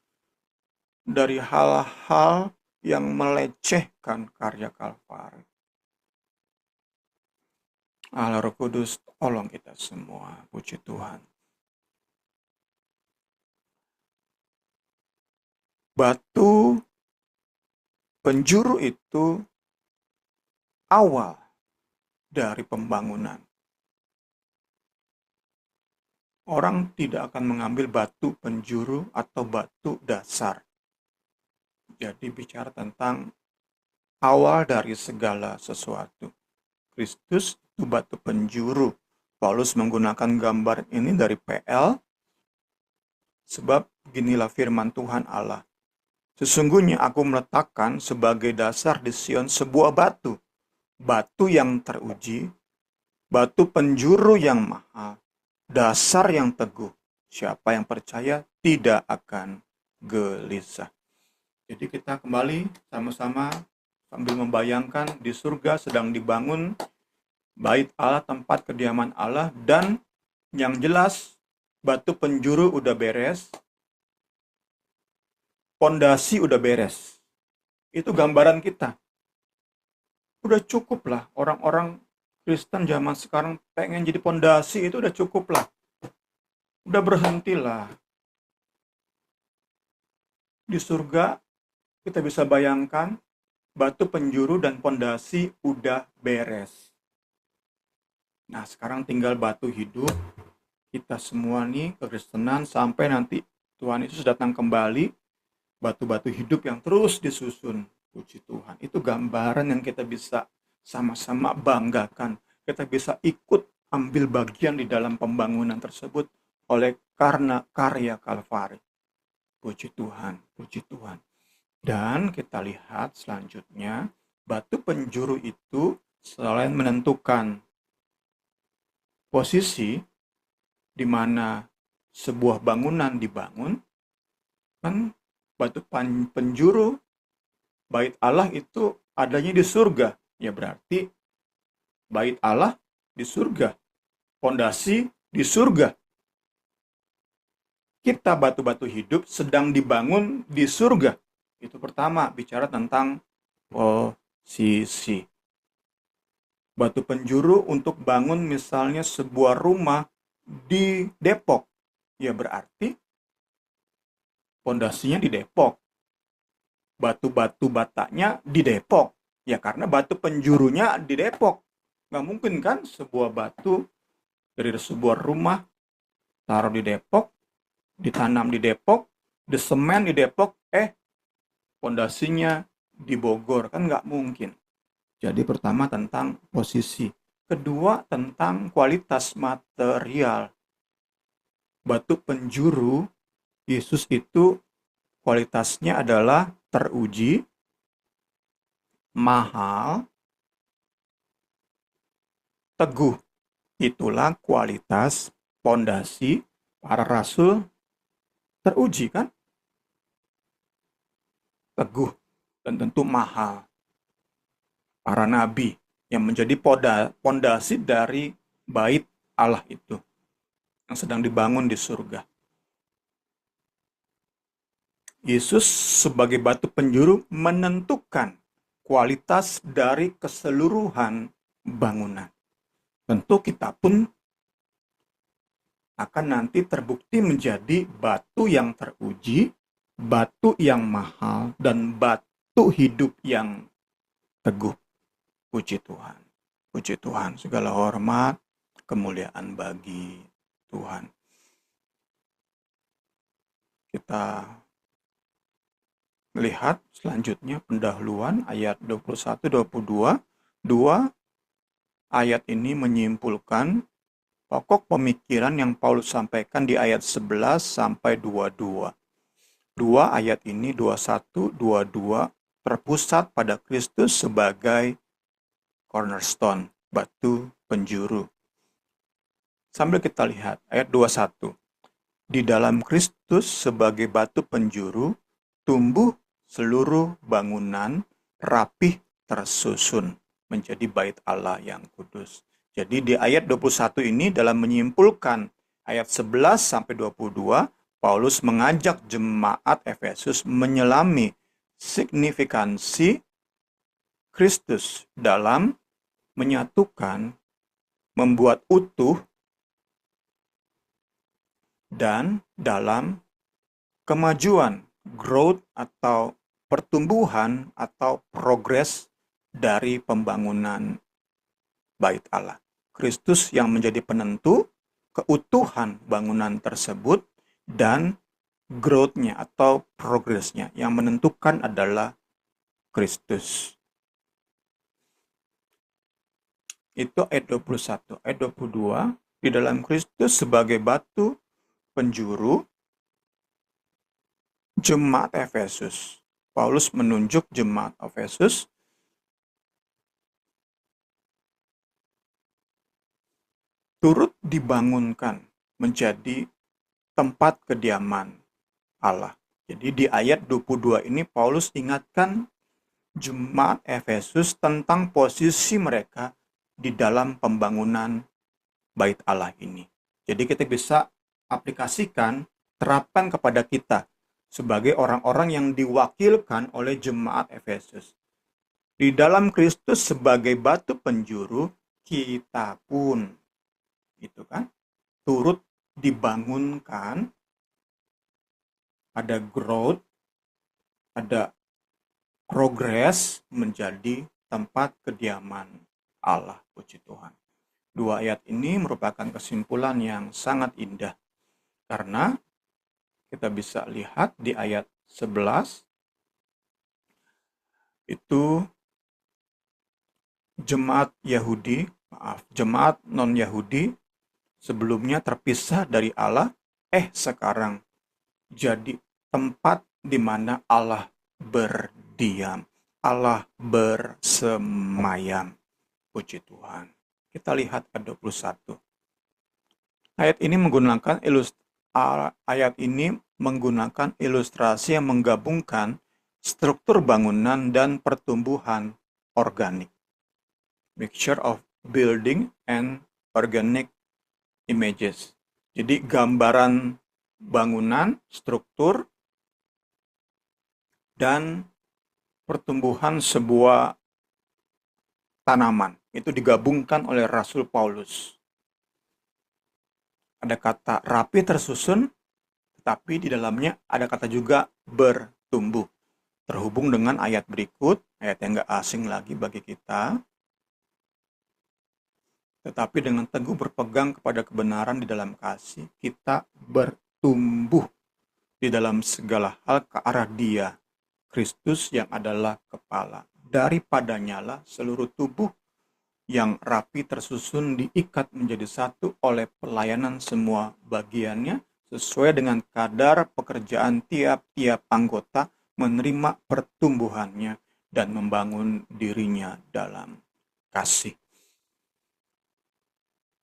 S2: dari hal-hal yang melecehkan karya Kalvari. Allah Roh Kudus, tolong kita semua. Puji Tuhan. Batu penjuru itu awal dari pembangunan. Orang tidak akan mengambil batu penjuru atau batu dasar. Jadi bicara tentang awal dari segala sesuatu. Kristus itu batu penjuru. Paulus menggunakan gambar ini dari PL, sebab beginilah firman Tuhan Allah. Sesungguhnya aku meletakkan sebagai dasar di Sion sebuah batu, batu yang teruji, batu penjuru yang mahal, dasar yang teguh. Siapa yang percaya tidak akan gelisah. Jadi kita kembali sama-sama sambil membayangkan di surga sedang dibangun bait Allah, tempat kediaman Allah, dan yang jelas batu penjuru udah beres, pondasi udah beres. Itu gambaran kita. Udah cukup lah orang-orang Kristen zaman sekarang pengen jadi pondasi, itu udah cukup lah. Udah berhentilah. Di surga kita bisa bayangkan batu penjuru dan pondasi udah beres. Nah, sekarang tinggal batu hidup kita semua nih, kekristenan, sampai nanti Tuhan Yesus datang kembali, batu-batu hidup yang terus disusun. Puji Tuhan. Itu gambaran yang kita bisa sama-sama banggakan. Kita bisa ikut ambil bagian di dalam pembangunan tersebut oleh karena karya Kalvari. Puji Tuhan, puji Tuhan. Dan kita lihat selanjutnya, batu penjuru itu selain menentukan posisi di mana sebuah bangunan dibangun, kan batu penjuru bait Allah itu adanya di surga. Ya berarti bait Allah di surga, pondasi di surga. Kita batu-batu hidup sedang dibangun di surga. Itu pertama, bicara tentang posisi. Batu penjuru untuk bangun misalnya sebuah rumah di Depok. Ya berarti Pondasinya di Depok, batu-batu batanya di Depok. Ya karena batu penjurunya di Depok. Nggak mungkin kan sebuah batu dari sebuah rumah taruh di Depok, ditanam di Depok, disemen di Depok, pondasinya di Bogor, kan nggak mungkin. Jadi pertama tentang posisi, kedua tentang kualitas material. Batu penjuru Yesus itu kualitasnya adalah teruji, mahal, teguh. Itulah kualitas pondasi para rasul, teruji kan? Teguh dan tentu mahal. Para nabi yang menjadi pondasi dari bait Allah itu yang sedang dibangun di surga. Yesus sebagai batu penjuru menentukan kualitas dari keseluruhan bangunan. Tentu kita pun akan nanti terbukti menjadi batu yang teruji, batu yang mahal, dan batu hidup yang teguh. Puji Tuhan. Puji Tuhan. Segala hormat, kemuliaan bagi Tuhan. Kita lihat selanjutnya pendahuluan ayat 21-22. Dua ayat ini menyimpulkan pokok pemikiran yang Paulus sampaikan di ayat 11 sampai 22. Dua ayat ini 21, 22 terpusat pada Kristus sebagai cornerstone, batu penjuru. Sambil kita lihat ayat 21. Di dalam Kristus sebagai batu penjuru, tumbuh seluruh bangunan rapih tersusun menjadi bait Allah yang kudus. Jadi di ayat 21 ini dalam menyimpulkan ayat 11 sampai 22, Paulus mengajak jemaat Efesus menyelami signifikansi Kristus dalam menyatukan, membuat utuh, dan dalam kemajuan, growth atau pertumbuhan atau progres dari pembangunan bait Allah. Kristus yang menjadi penentu keutuhan bangunan tersebut dan growth-nya atau progresnya. Yang menentukan adalah Kristus. Itu ayat 21. Ayat 22, di dalam Kristus sebagai batu penjuru jemaat Efesus. Paulus menunjuk jemaat Efesus turut dibangunkan menjadi tempat kediaman Allah. Jadi di ayat 22 ini Paulus ingatkan jemaat Efesus tentang posisi mereka di dalam pembangunan bait Allah ini. Jadi kita bisa aplikasikan, terapkan kepada kita sebagai orang-orang yang diwakilkan oleh jemaat Efesus. Di dalam Kristus sebagai batu penjuru, kita pun itu kan turut dibangunkan, ada growth, ada progres menjadi tempat kediaman Allah. Puji Tuhan. Dua ayat ini merupakan kesimpulan yang sangat indah. Karena kita bisa lihat di ayat 11, itu jemaat non-Yahudi sebelumnya terpisah dari Allah, sekarang jadi tempat di mana Allah berdiam, Allah bersemayam. Puji Tuhan. Kita lihat ayat 21. Ayat ini menggunakan ilustrasi yang menggabungkan struktur bangunan dan pertumbuhan organik. Mixture of building and organic images. Jadi gambaran bangunan, struktur, dan pertumbuhan sebuah tanaman. Itu digabungkan oleh Rasul Paulus. Ada kata rapi tersusun, tapi di dalamnya ada kata juga bertumbuh. Terhubung dengan ayat berikut, ayat yang gak asing lagi bagi kita. Tetapi dengan teguh berpegang kepada kebenaran di dalam kasih, kita bertumbuh di dalam segala hal ke arah Dia, Kristus yang adalah kepala. Daripadanya lah seluruh tubuh yang rapi tersusun diikat menjadi satu oleh pelayanan semua bagiannya sesuai dengan kadar pekerjaan tiap-tiap anggota menerima pertumbuhannya dan membangun dirinya dalam kasih.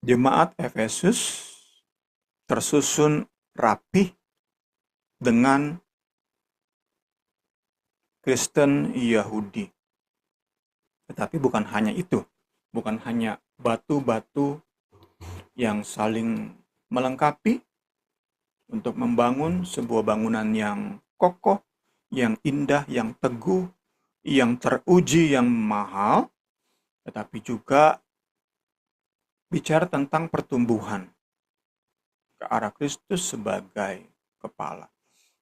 S2: Jemaat Efesus tersusun rapih dengan Kristen Yahudi. Tetapi bukan hanya itu, bukan hanya batu-batu yang saling melengkapi untuk membangun sebuah bangunan yang kokoh, yang indah, yang teguh, yang teruji, yang mahal, tetapi juga bicara tentang pertumbuhan ke arah Kristus sebagai kepala.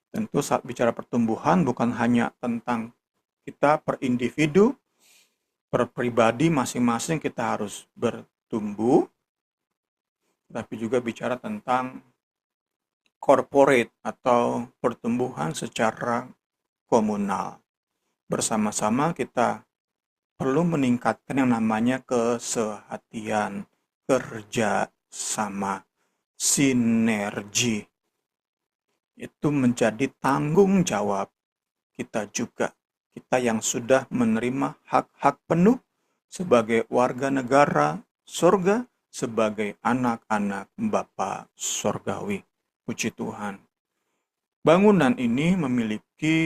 S2: Tentu saat bicara pertumbuhan bukan hanya tentang kita per individu, per pribadi masing-masing kita harus bertumbuh, tapi juga bicara tentang corporate atau pertumbuhan secara komunal. Bersama-sama kita perlu meningkatkan yang namanya kesehatian, kerja sama, sinergi. Itu menjadi tanggung jawab kita juga. Kita yang sudah menerima hak-hak penuh sebagai warga negara surga, sebagai anak-anak Bapa Surgawi. Puji Tuhan. Bangunan ini memiliki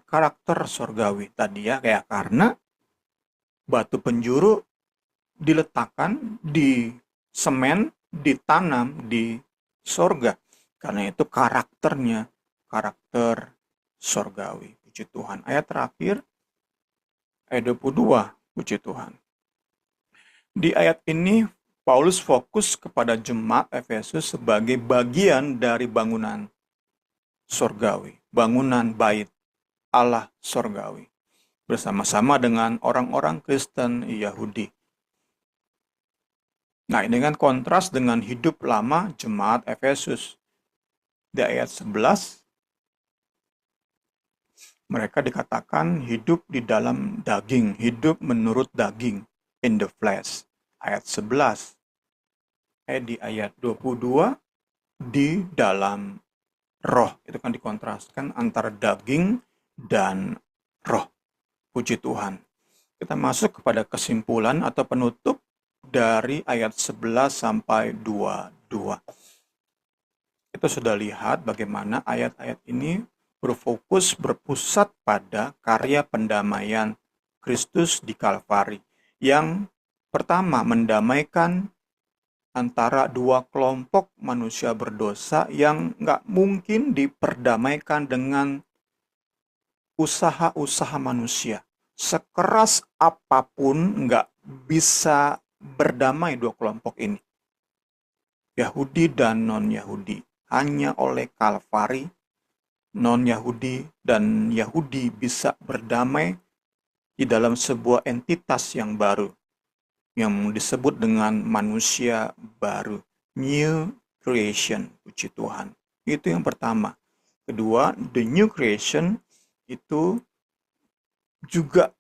S2: karakter surgawi tadi ya, kayak karena batu penjuru diletakkan di semen, ditanam di surga. Karena itu karakternya, karakter surgawi. Puji Tuhan. Ayat terakhir, ayat 22. Puji Tuhan. Di ayat ini, Paulus fokus kepada jemaat Efesus sebagai bagian dari bangunan surgawi. Bangunan bait Allah surgawi. Bersama-sama dengan orang-orang Kristen Yahudi. Nah, ini kan kontras dengan hidup lama jemaat Efesus. Di ayat 11, mereka dikatakan hidup di dalam daging, hidup menurut daging, in the flesh. Ayat 11. Di ayat 22, di dalam roh. Itu kan dikontraskan antara daging dan roh. Puji Tuhan. Kita masuk kepada kesimpulan atau penutup dari ayat 11 sampai 22. Kita sudah lihat bagaimana ayat-ayat ini berpusat pada karya pendamaian Kristus di Kalvari. Yang pertama, mendamaikan antara dua kelompok manusia berdosa yang nggak mungkin diperdamaikan dengan usaha-usaha manusia. Sekeras apapun nggak bisa berdamai dua kelompok ini. Yahudi dan non-Yahudi. Hanya oleh Kalvari, non-Yahudi dan Yahudi bisa berdamai di dalam sebuah entitas yang baru, yang disebut dengan manusia baru. New creation, puji Tuhan. Itu yang pertama. Kedua, the new creation itu juga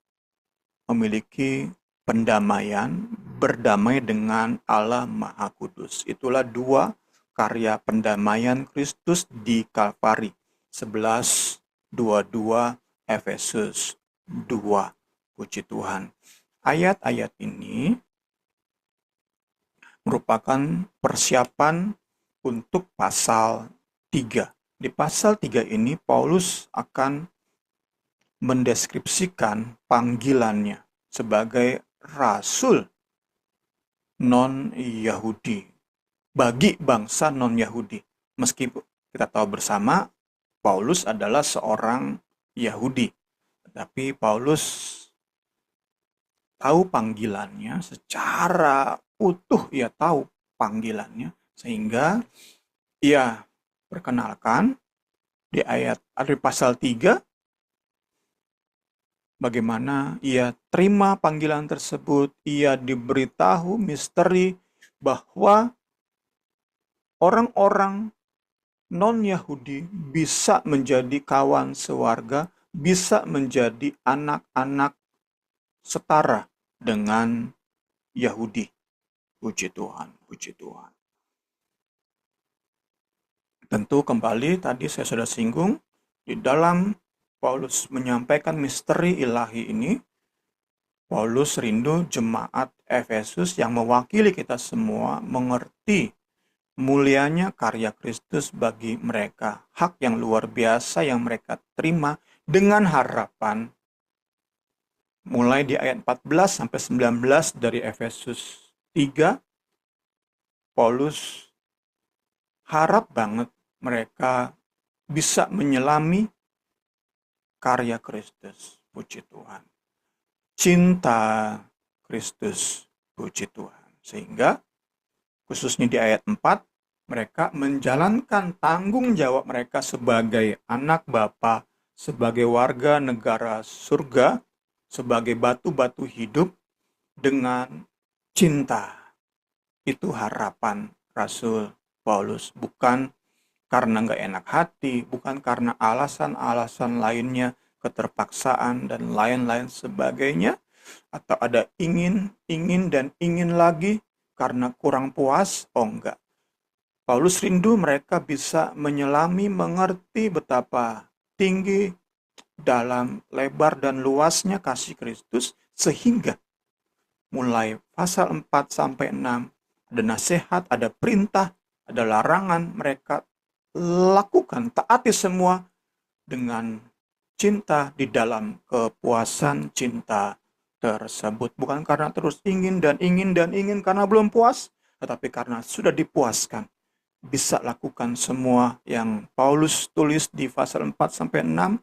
S2: memiliki pendamaian, berdamai dengan Allah Maha Kudus. Itulah dua karya pendamaian Kristus di Kalvari. 11:22 Efesus 2. Puji Tuhan. Ayat-ayat ini merupakan persiapan untuk pasal 3. Di pasal 3 ini Paulus akan mendeskripsikan panggilannya sebagai rasul non-Yahudi bagi bangsa non-Yahudi. Meskipun kita tahu bersama Paulus adalah seorang Yahudi, tetapi Paulus tahu panggilannya secara utuh, ia tahu panggilannya sehingga ia perkenalkan di pasal 3, bagaimana ia terima panggilan tersebut, ia diberitahu misteri bahwa orang-orang non-Yahudi bisa menjadi kawan sewarga, bisa menjadi anak-anak setara dengan Yahudi. Puji Tuhan, puji Tuhan. Tentu kembali tadi saya sudah singgung, di dalam Paulus menyampaikan misteri ilahi ini, Paulus rindu jemaat Efesus yang mewakili kita semua mengerti mulianya karya Kristus bagi mereka, hak yang luar biasa yang mereka terima dengan harapan. Mulai di ayat 14 sampai 19 dari Efesus 3, Paulus harap banget mereka bisa menyelami karya Kristus. Puji Tuhan. Cinta Kristus. Puji Tuhan. Sehingga khususnya di ayat 4, mereka menjalankan tanggung jawab mereka sebagai anak Bapa, sebagai warga negara surga, sebagai batu-batu hidup dengan cinta. Itu harapan Rasul Paulus. Bukan karena nggak enak hati, bukan karena alasan-alasan lainnya, keterpaksaan dan lain-lain sebagainya, atau ada ingin dan ingin lagi karena kurang puas. Oh enggak. Paulus rindu mereka bisa menyelami, mengerti betapa tinggi, dalam, lebar dan luasnya kasih Kristus, sehingga mulai pasal 4 sampai 6 ada nasihat, ada perintah, ada larangan, mereka lakukan, taati semua dengan cinta di dalam kepuasan cinta tersebut. Bukan karena terus ingin karena belum puas, tetapi karena sudah dipuaskan. Bisa lakukan semua yang Paulus tulis di pasal 4 sampai 6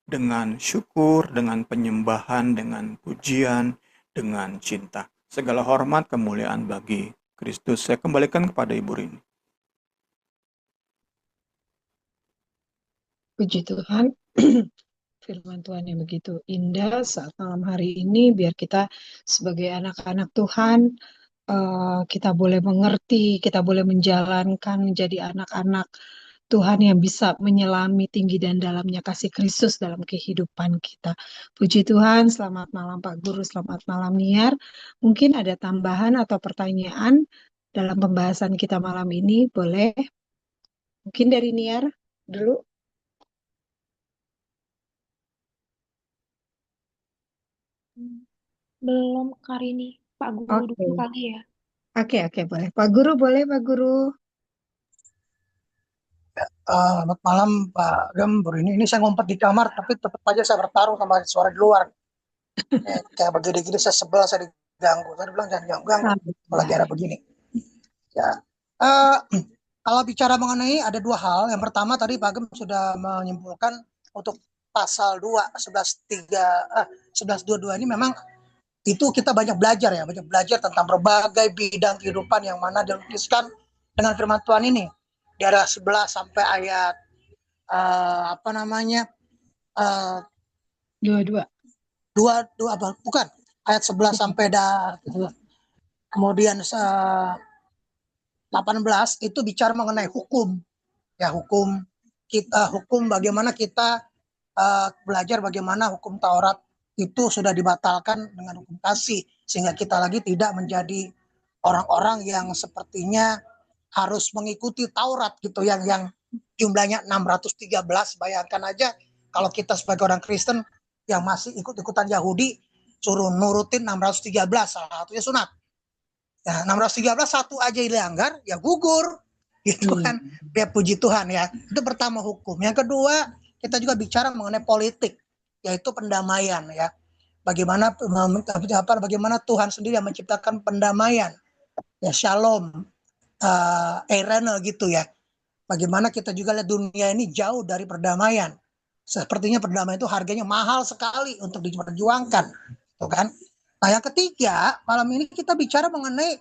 S2: dengan syukur, dengan penyembahan, dengan pujian, dengan cinta. Segala hormat kemuliaan bagi Kristus. Saya kembalikan kepada Ibu Rini.
S1: Puji Tuhan, firman Tuhan yang begitu indah saat malam hari ini, biar kita sebagai anak-anak Tuhan, kita boleh mengerti, kita boleh menjalankan menjadi anak-anak Tuhan yang bisa menyelami tinggi dan dalamnya kasih Kristus dalam kehidupan kita. Puji Tuhan, selamat malam Pak Guru, selamat malam Niar. Mungkin ada tambahan atau pertanyaan dalam pembahasan kita malam ini, boleh? Mungkin dari Niar dulu.
S3: Belum kali ini, Pak Guru dulu
S1: Oke,
S3: kali ya.
S1: oke, boleh. Pak Guru, boleh Pak Guru.
S4: Selamat malam Pak Gembur. Ini saya ngumpet di kamar, tapi tetap aja saya bertarung sama suara di luar. Kayak begini-gini saya sebel, saya diganggu. Saya bilang jangan ganggu, apalagi ada begini. Ya, eh, kalau bicara mengenai ada dua hal. Yang pertama tadi Pak Gem sudah menyimpulkan untuk pasal 2, 11.22 ini memang itu kita banyak belajar ya, banyak belajar tentang berbagai bidang kehidupan yang mana dilukiskan dengan firman Tuhan ini. Di ayat 11 sampai ayat apa namanya
S1: Dua-dua.
S4: dua apa bukan ayat 11 sampai kemudian 18 itu bicara mengenai hukum ya, hukum kita, hukum bagaimana kita belajar bagaimana hukum Taurat itu sudah dibatalkan dengan hukum kasih, sehingga kita lagi tidak menjadi orang-orang yang sepertinya harus mengikuti Taurat gitu, yang jumlahnya 613. Bayangkan aja kalau kita sebagai orang Kristen yang masih ikut-ikutan Yahudi suruh nurutin 613, salah satunya sunat. Ya, 613 satu aja dilanggar ya gugur gitu kan. Ya puji Tuhan ya. Itu pertama hukum. Yang kedua, kita juga bicara mengenai politik, yaitu pendamaian ya. Bagaimana Tuhan sendiri yang menciptakan pendamaian. Ya shalom, Eirene gitu ya. Bagaimana kita juga lihat dunia ini jauh dari perdamaian. Sepertinya perdamaian itu harganya mahal sekali untuk diperjuangkan, tuh kan? Nah, yang ketiga, malam ini kita bicara mengenai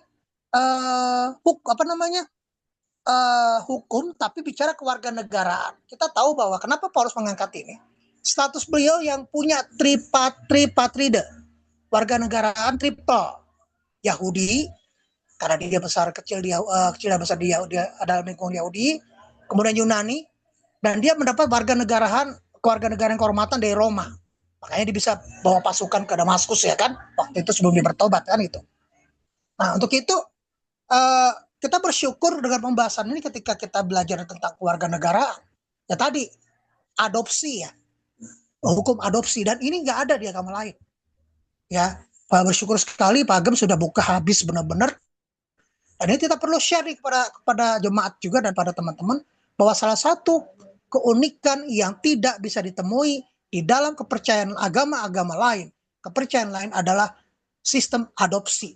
S4: hukum, tapi bicara kewarganegaraan. Kita tahu bahwa kenapa Paulus mengangkat ini. Status beliau yang punya tripatride, warganegaraan triple, Yahudi, karena dia besar kecil kecil dan besar di Yahudi, dalam lingkungan Yahudi, kemudian Yunani, dan dia mendapat kewarganegaraan kehormatan dari Roma. Makanya dia bisa bawa pasukan ke Damaskus, ya kan, waktu itu sebelum dia bertobat kan itu. Nah, untuk itu kita bersyukur dengan pembahasan ini ketika kita belajar tentang kewarganegaraan. Ya tadi adopsi, ya, hukum adopsi, dan ini nggak ada di agama lain. Ya, bersyukur sekali Pak Agem sudah buka habis benar-benar. Dan ini kita perlu share kepada jemaat juga dan pada teman-teman bahwa salah satu keunikan yang tidak bisa ditemui di dalam kepercayaan agama-agama lain, kepercayaan lain adalah sistem adopsi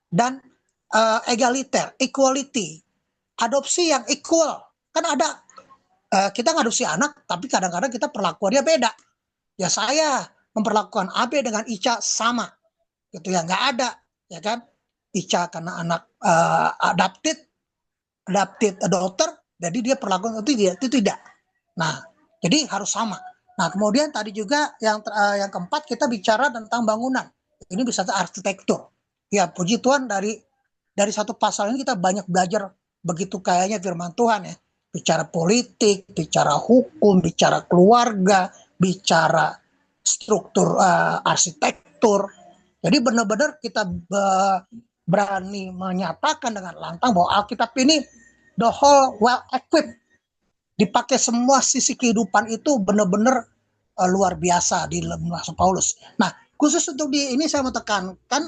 S4: dan egaliter, equality, adopsi yang equal. Kan ada kita ngadopsi anak, tapi kadang-kadang kita perlakuannya beda. Ya, saya memperlakukan Abe dengan Ica sama, gitu ya, nggak ada, ya kan? Ica karena anak adopted daughter, jadi dia perlakuan itu tidak. Nah, jadi harus sama. Nah, kemudian tadi juga yang keempat kita bicara tentang bangunan. Ini bisa arsitektur. Ya, puji Tuhan dari satu pasal ini kita banyak belajar begitu kayaknya firman Tuhan, ya. Bicara politik, bicara hukum, bicara keluarga, bicara struktur arsitektur. Jadi benar-benar kita berani menyatakan dengan lantang bahwa Alkitab ini the whole well equipped, dipakai semua sisi kehidupan itu benar-benar luar biasa di dalam Rasul Paulus. Nah, khusus untuk di ini saya mau tekankan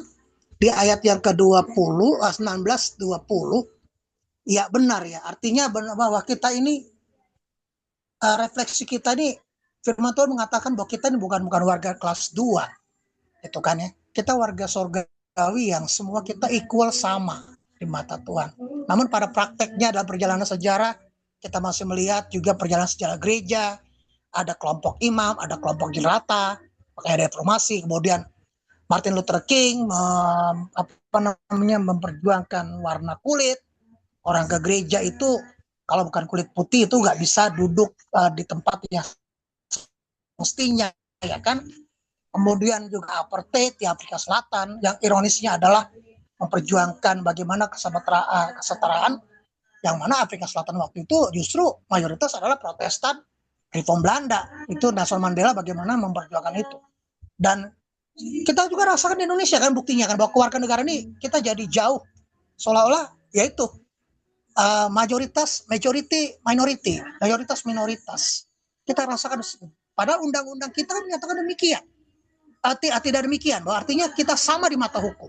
S4: di ayat yang ke-20, 19-20, ya benar ya, artinya bahwa kita ini refleksi kita ini, firman Tuhan mengatakan bahwa kita ini bukan warga kelas 2, itu kan ya, kita warga surgawi yang semua kita equal, sama di mata Tuhan. Namun pada prakteknya dalam perjalanan sejarah kita masih melihat juga perjalanan sejarah gereja, ada kelompok imam, ada kelompok jelata, makanya reformasi, kemudian Martin Luther King memperjuangkan warna kulit. Orang ke gereja itu kalau bukan kulit putih itu nggak bisa duduk di tempat yang mestinya, ya kan? Kemudian juga apartheid di Afrika Selatan, yang ironisnya adalah memperjuangkan bagaimana kesetaraan, yang mana Afrika Selatan waktu itu justru mayoritas adalah Protestan, Reform Belanda. Itu Nelson Mandela bagaimana memperjuangkan itu. Dan kita juga rasakan di Indonesia kan buktinya kan, bahwa kewarganegaraan ini kita jadi jauh, seolah-olah yaitu mayoritas minoritas. Kita rasakan, padahal undang-undang kita menyatakan demikian. Tidak demikian, bahwa artinya kita sama di mata hukum.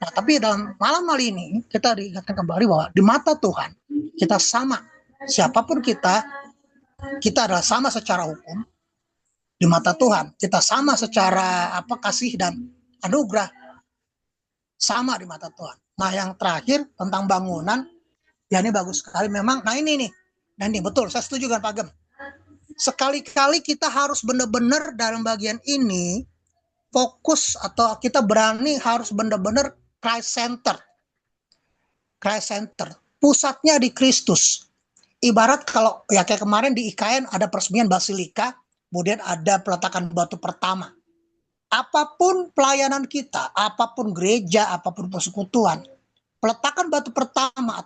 S4: Nah, tapi dalam malam kali ini kita diingatkan kembali bahwa di mata Tuhan kita sama, siapapun kita adalah sama secara hukum. Di mata Tuhan kita sama secara kasih dan anugerah, sama di mata Tuhan. Nah, yang terakhir tentang bangunan, ya ini bagus sekali memang. Nah ini nih, dan ini betul, saya setuju dengan Pak Gem. Sekali-kali kita harus benar-benar dalam bagian ini fokus, atau kita berani harus benar-benar Christ center, pusatnya di Kristus. Ibarat kalau ya kayak kemarin di IKN ada peresmian Basilika, kemudian ada peletakan batu pertama. Apapun pelayanan kita, apapun gereja, apapun persekutuan, peletakan batu pertama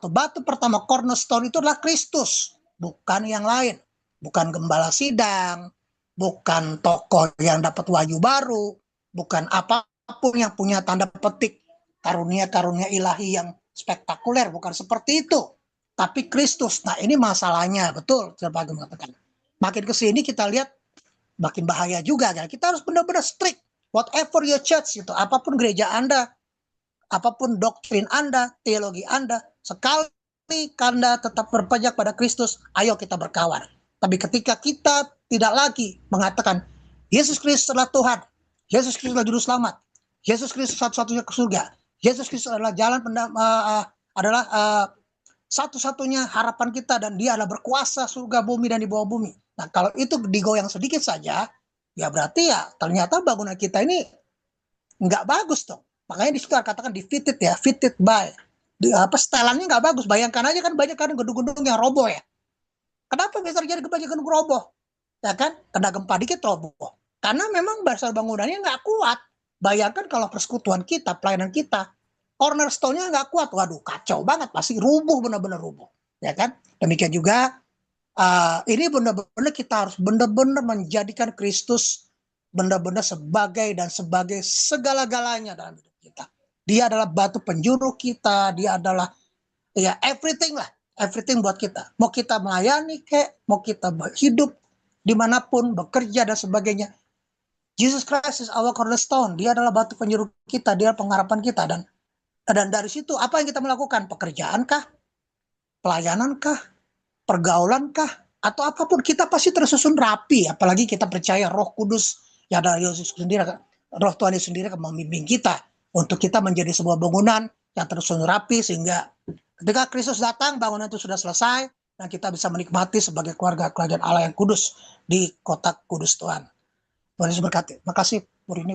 S4: cornerstone itu adalah Kristus, bukan yang lain, bukan gembala sidang, bukan tokoh yang dapat wahyu baru, bukan apapun yang punya tanda petik karunia-karunia ilahi yang spektakuler, bukan seperti itu. Tapi Kristus. Nah, ini masalahnya, betul, Pak Agem mengatakan. Makin ke sini kita lihat makin bahaya juga kan. Kita harus benar-benar strict. Whatever your church, gitu, apapun gereja Anda, apapun doktrin Anda, teologi Anda, sekali Anda tetap berpijak pada Kristus, ayo kita berkawan. Tapi ketika kita tidak lagi mengatakan Yesus Kristus adalah Tuhan, Yesus Kristus adalah juru selamat, Yesus Kristus satu-satunya ke surga, Yesus Kristus adalah jalan satu-satunya harapan kita, dan dia adalah berkuasa surga, bumi, dan di bawah bumi. Nah, kalau itu digoyang sedikit saja, ya berarti ya ternyata bangunan kita ini nggak bagus dong. Makanya di situ katakan defeated ya, fitted by. Setelannya nggak bagus. Bayangkan aja kan banyak kan gedung-gedung yang roboh ya. Kenapa bisa terjadi kebanyakan gedung roboh? Ya kan, kena gempa dikit roboh. Karena memang dasar bangunannya nggak kuat. Bayangkan kalau persekutuan kita, pelayanan kita, cornerstone-nya nggak kuat, waduh kacau banget, pasti rubuh, benar-benar rubuh. Ya kan? Demikian juga ini benar-benar kita harus benar-benar menjadikan Kristus benar-benar sebagai segala-galanya dalam hidup kita. Dia adalah batu penjuru kita, dia adalah ya everything lah, everything buat kita. Mau kita melayani mau kita hidup dimanapun, bekerja dan sebagainya. Jesus Christ is our cornerstone. Dia adalah batu penjuru kita, dia pengharapan kita. Dan dari situ apa yang kita melakukan? Pekerjaan kah? Pelayanan kah? Pergaulan kah? Atau apapun, kita pasti tersusun rapi. Apalagi kita percaya Roh Kudus yang dari Yesus sendiri, Roh Tuhan Yesus sendiri akan membimbing kita untuk kita menjadi sebuah bangunan yang tersusun rapi, sehingga ketika Kristus datang, bangunan itu sudah selesai dan kita bisa menikmati sebagai keluarga kerajaan Allah yang kudus di kota kudus Tuhan. Tuhan Yesus berkati. Makasih Bu Rini.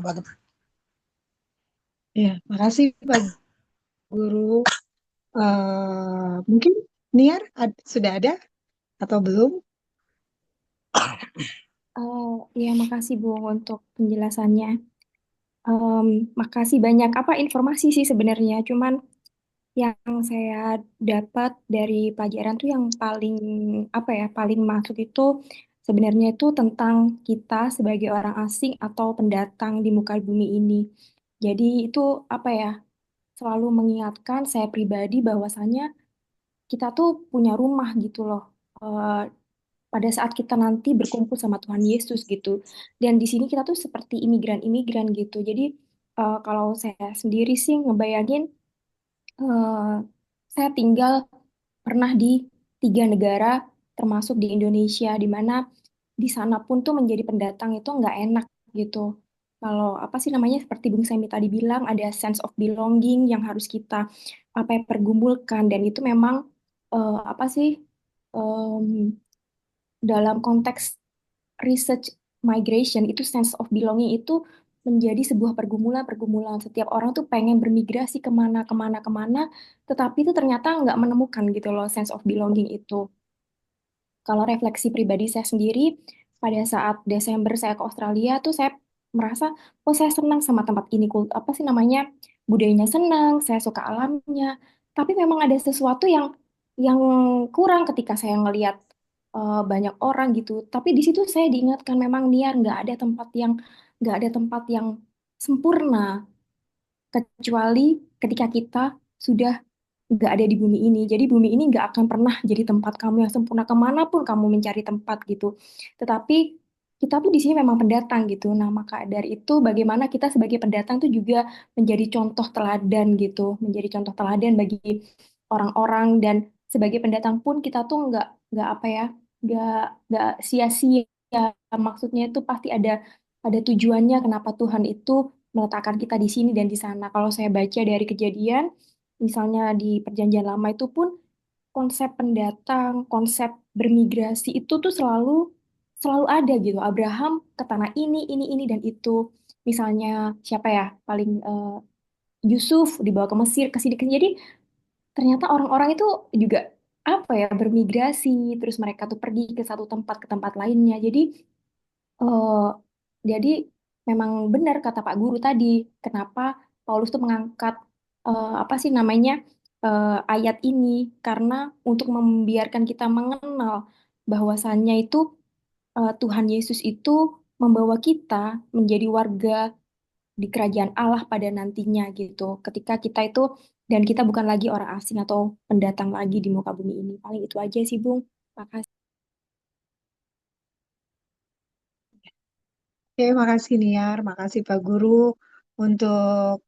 S1: Ya, makasih Pak Guru. Mungkin Niar sudah ada atau belum?
S3: Ya, makasih Bung untuk penjelasannya. Makasih banyak informasi sih sebenarnya. Cuman yang saya dapat dari pelajaran tuh yang paling paling masuk itu sebenarnya itu tentang kita sebagai orang asing atau pendatang di muka bumi ini. Jadi itu selalu mengingatkan saya pribadi bahwasanya kita tuh punya rumah gitu loh. Eh, Pada saat kita nanti berkumpul sama Tuhan Yesus gitu. Dan di sini kita tuh seperti imigran-imigran gitu. Jadi kalau saya sendiri sih ngebayangin eh, saya tinggal pernah di 3 negara termasuk di Indonesia di mana di sana pun tuh menjadi pendatang itu nggak enak gitu. Kalau seperti Bung Semi tadi bilang ada sense of belonging yang harus kita pergumulkan dan itu memang eh, apa sih em, dalam konteks research migration itu sense of belonging itu menjadi sebuah pergumulan-pergumulan. Setiap orang tuh pengen bermigrasi kemana, kemana, kemana, tetapi itu ternyata nggak menemukan gitu loh sense of belonging itu. Kalau refleksi pribadi saya sendiri, pada saat Desember saya ke Australia tuh saya merasa, oh saya senang sama tempat ini, budayanya senang, saya suka alamnya. Tapi memang ada sesuatu yang kurang ketika saya ngelihat banyak orang gitu. Tapi di situ saya diingatkan memang Niar nggak ada tempat yang sempurna kecuali ketika kita sudah nggak ada di bumi ini. Jadi bumi ini nggak akan pernah jadi tempat kamu yang sempurna kemanapun kamu mencari tempat gitu. Tetapi kita tuh di sini memang pendatang gitu. Nah, maka dari itu bagaimana kita sebagai pendatang tuh juga menjadi contoh teladan gitu, menjadi contoh teladan bagi orang-orang dan sebagai pendatang pun kita tuh nggak nggak nggak sia-sia. Maksudnya itu pasti ada tujuannya kenapa Tuhan itu meletakkan kita di sini dan di sana. Kalau saya baca dari kejadian misalnya di Perjanjian Lama itu pun konsep pendatang, konsep bermigrasi itu tuh selalu selalu ada gitu. Abraham ke tanah ini dan itu. Misalnya siapa ya paling Yusuf dibawa ke Mesir ke sini. Jadi ternyata orang-orang itu juga bermigrasi, terus mereka tuh pergi ke satu tempat ke tempat lainnya. Eh, jadi memang benar kata Pak Guru tadi, kenapa Paulus tuh mengangkat ayat ini karena untuk membiarkan kita mengenal bahwasannya itu Tuhan Yesus itu membawa kita menjadi warga di kerajaan Allah pada nantinya gitu. Ketika kita itu dan kita bukan lagi orang asing atau pendatang lagi di muka bumi ini. Paling itu aja sih, Bung. Makasih.
S1: Oke, makasih Niar, makasih Pak Guru untuk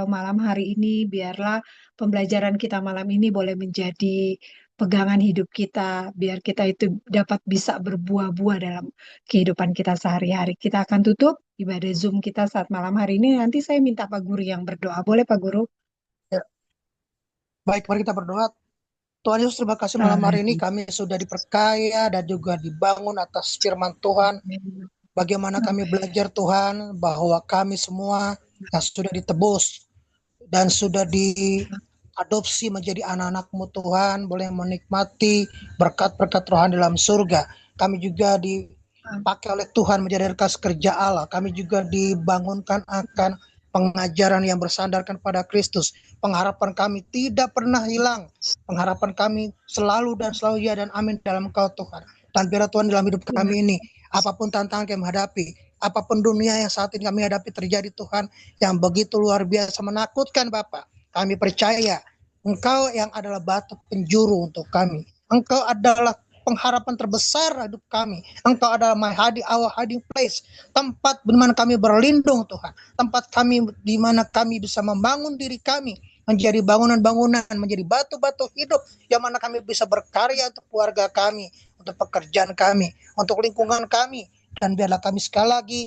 S1: malam hari ini. Biarlah pembelajaran kita malam ini boleh menjadi pegangan hidup kita, biar kita itu dapat bisa berbuah-buah dalam kehidupan kita sehari-hari. Kita akan tutup ibadah Zoom kita saat malam hari ini. Nanti saya minta Pak Guru yang berdoa. Boleh Pak Guru?
S4: Ya, baik, mari kita berdoa. Tuhan Yesus, terima kasih malam hari ini kami sudah diperkaya dan juga dibangun atas firman Tuhan. Bagaimana kami belajar Tuhan bahwa kami semua yang sudah ditebus dan sudah adopsi menjadi anak-anak-Mu Tuhan, boleh menikmati berkat-berkat rohani dalam surga. Kami juga dipakai oleh Tuhan menjadi rekas kerja Allah. Kami juga dibangunkan akan pengajaran yang bersandarkan pada Kristus. Pengharapan kami tidak pernah hilang. Pengharapan kami selalu dan selalu ya dan amin dalam Engkau Tuhan. Dan biar Tuhan dalam hidup kami ini, apapun tantangan kami hadapi, apapun dunia yang saat ini kami hadapi terjadi Tuhan, yang begitu luar biasa menakutkan Bapa. Kami percaya Engkau yang adalah batu penjuru untuk kami. Engkau adalah pengharapan terbesar hidup kami. Engkau adalah our hiding place. Tempat di mana kami berlindung Tuhan. Tempat kami di mana kami bisa membangun diri kami. Menjadi bangunan-bangunan, menjadi batu-batu hidup. Yang mana kami bisa berkarya untuk keluarga kami. Untuk pekerjaan kami. Untuk lingkungan kami. Dan biarlah kami sekali lagi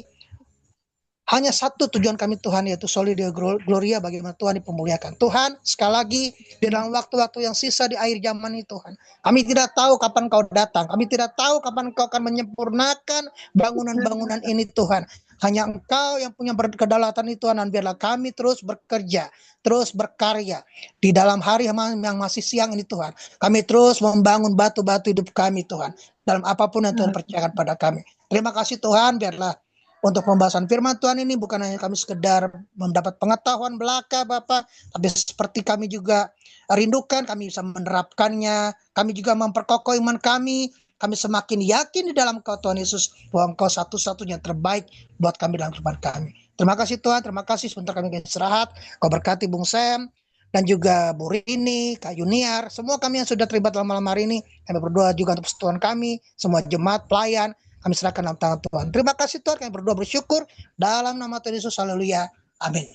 S4: hanya satu tujuan kami Tuhan, yaitu Soli Deo Gloria, bagaimana Tuhan dipemuliakan. Tuhan, sekali lagi di dalam waktu-waktu yang sisa di akhir zaman ini Tuhan, kami tidak tahu kapan Kau datang, kami tidak tahu kapan Kau akan menyempurnakan bangunan-bangunan ini Tuhan. Hanya Engkau yang punya kedaulatan itu Tuhan, dan biarlah kami terus bekerja, terus berkarya di dalam hari yang masih siang ini Tuhan. Kami terus membangun batu-batu hidup kami Tuhan, dalam apapun yang Tuhan percayakan pada kami. Terima kasih Tuhan, biarlah untuk pembahasan firman Tuhan ini bukan hanya kami sekedar mendapat pengetahuan belaka Bapak, tapi seperti kami juga rindukan, kami bisa menerapkannya, kami juga memperkokoh iman kami semakin yakin di dalam Kau Tuhan Yesus, bahwa Engkau satu-satunya terbaik buat kami dalam kehidupan kami. Terima kasih Tuhan, terima kasih sebentar kami istirahat, Kau berkati Bung Sam, dan juga Bu Rini, Kak Yuniar, semua kami yang sudah terlibat dalam malam hari ini. Kami berdoa juga untuk persekutuan kami, semua jemaat, pelayan, kami serahkan dalam tangan Tuhan. Terima kasih Tuhan, kami berdoa bersyukur dalam nama Tuhan Yesus. Haleluya. Amin.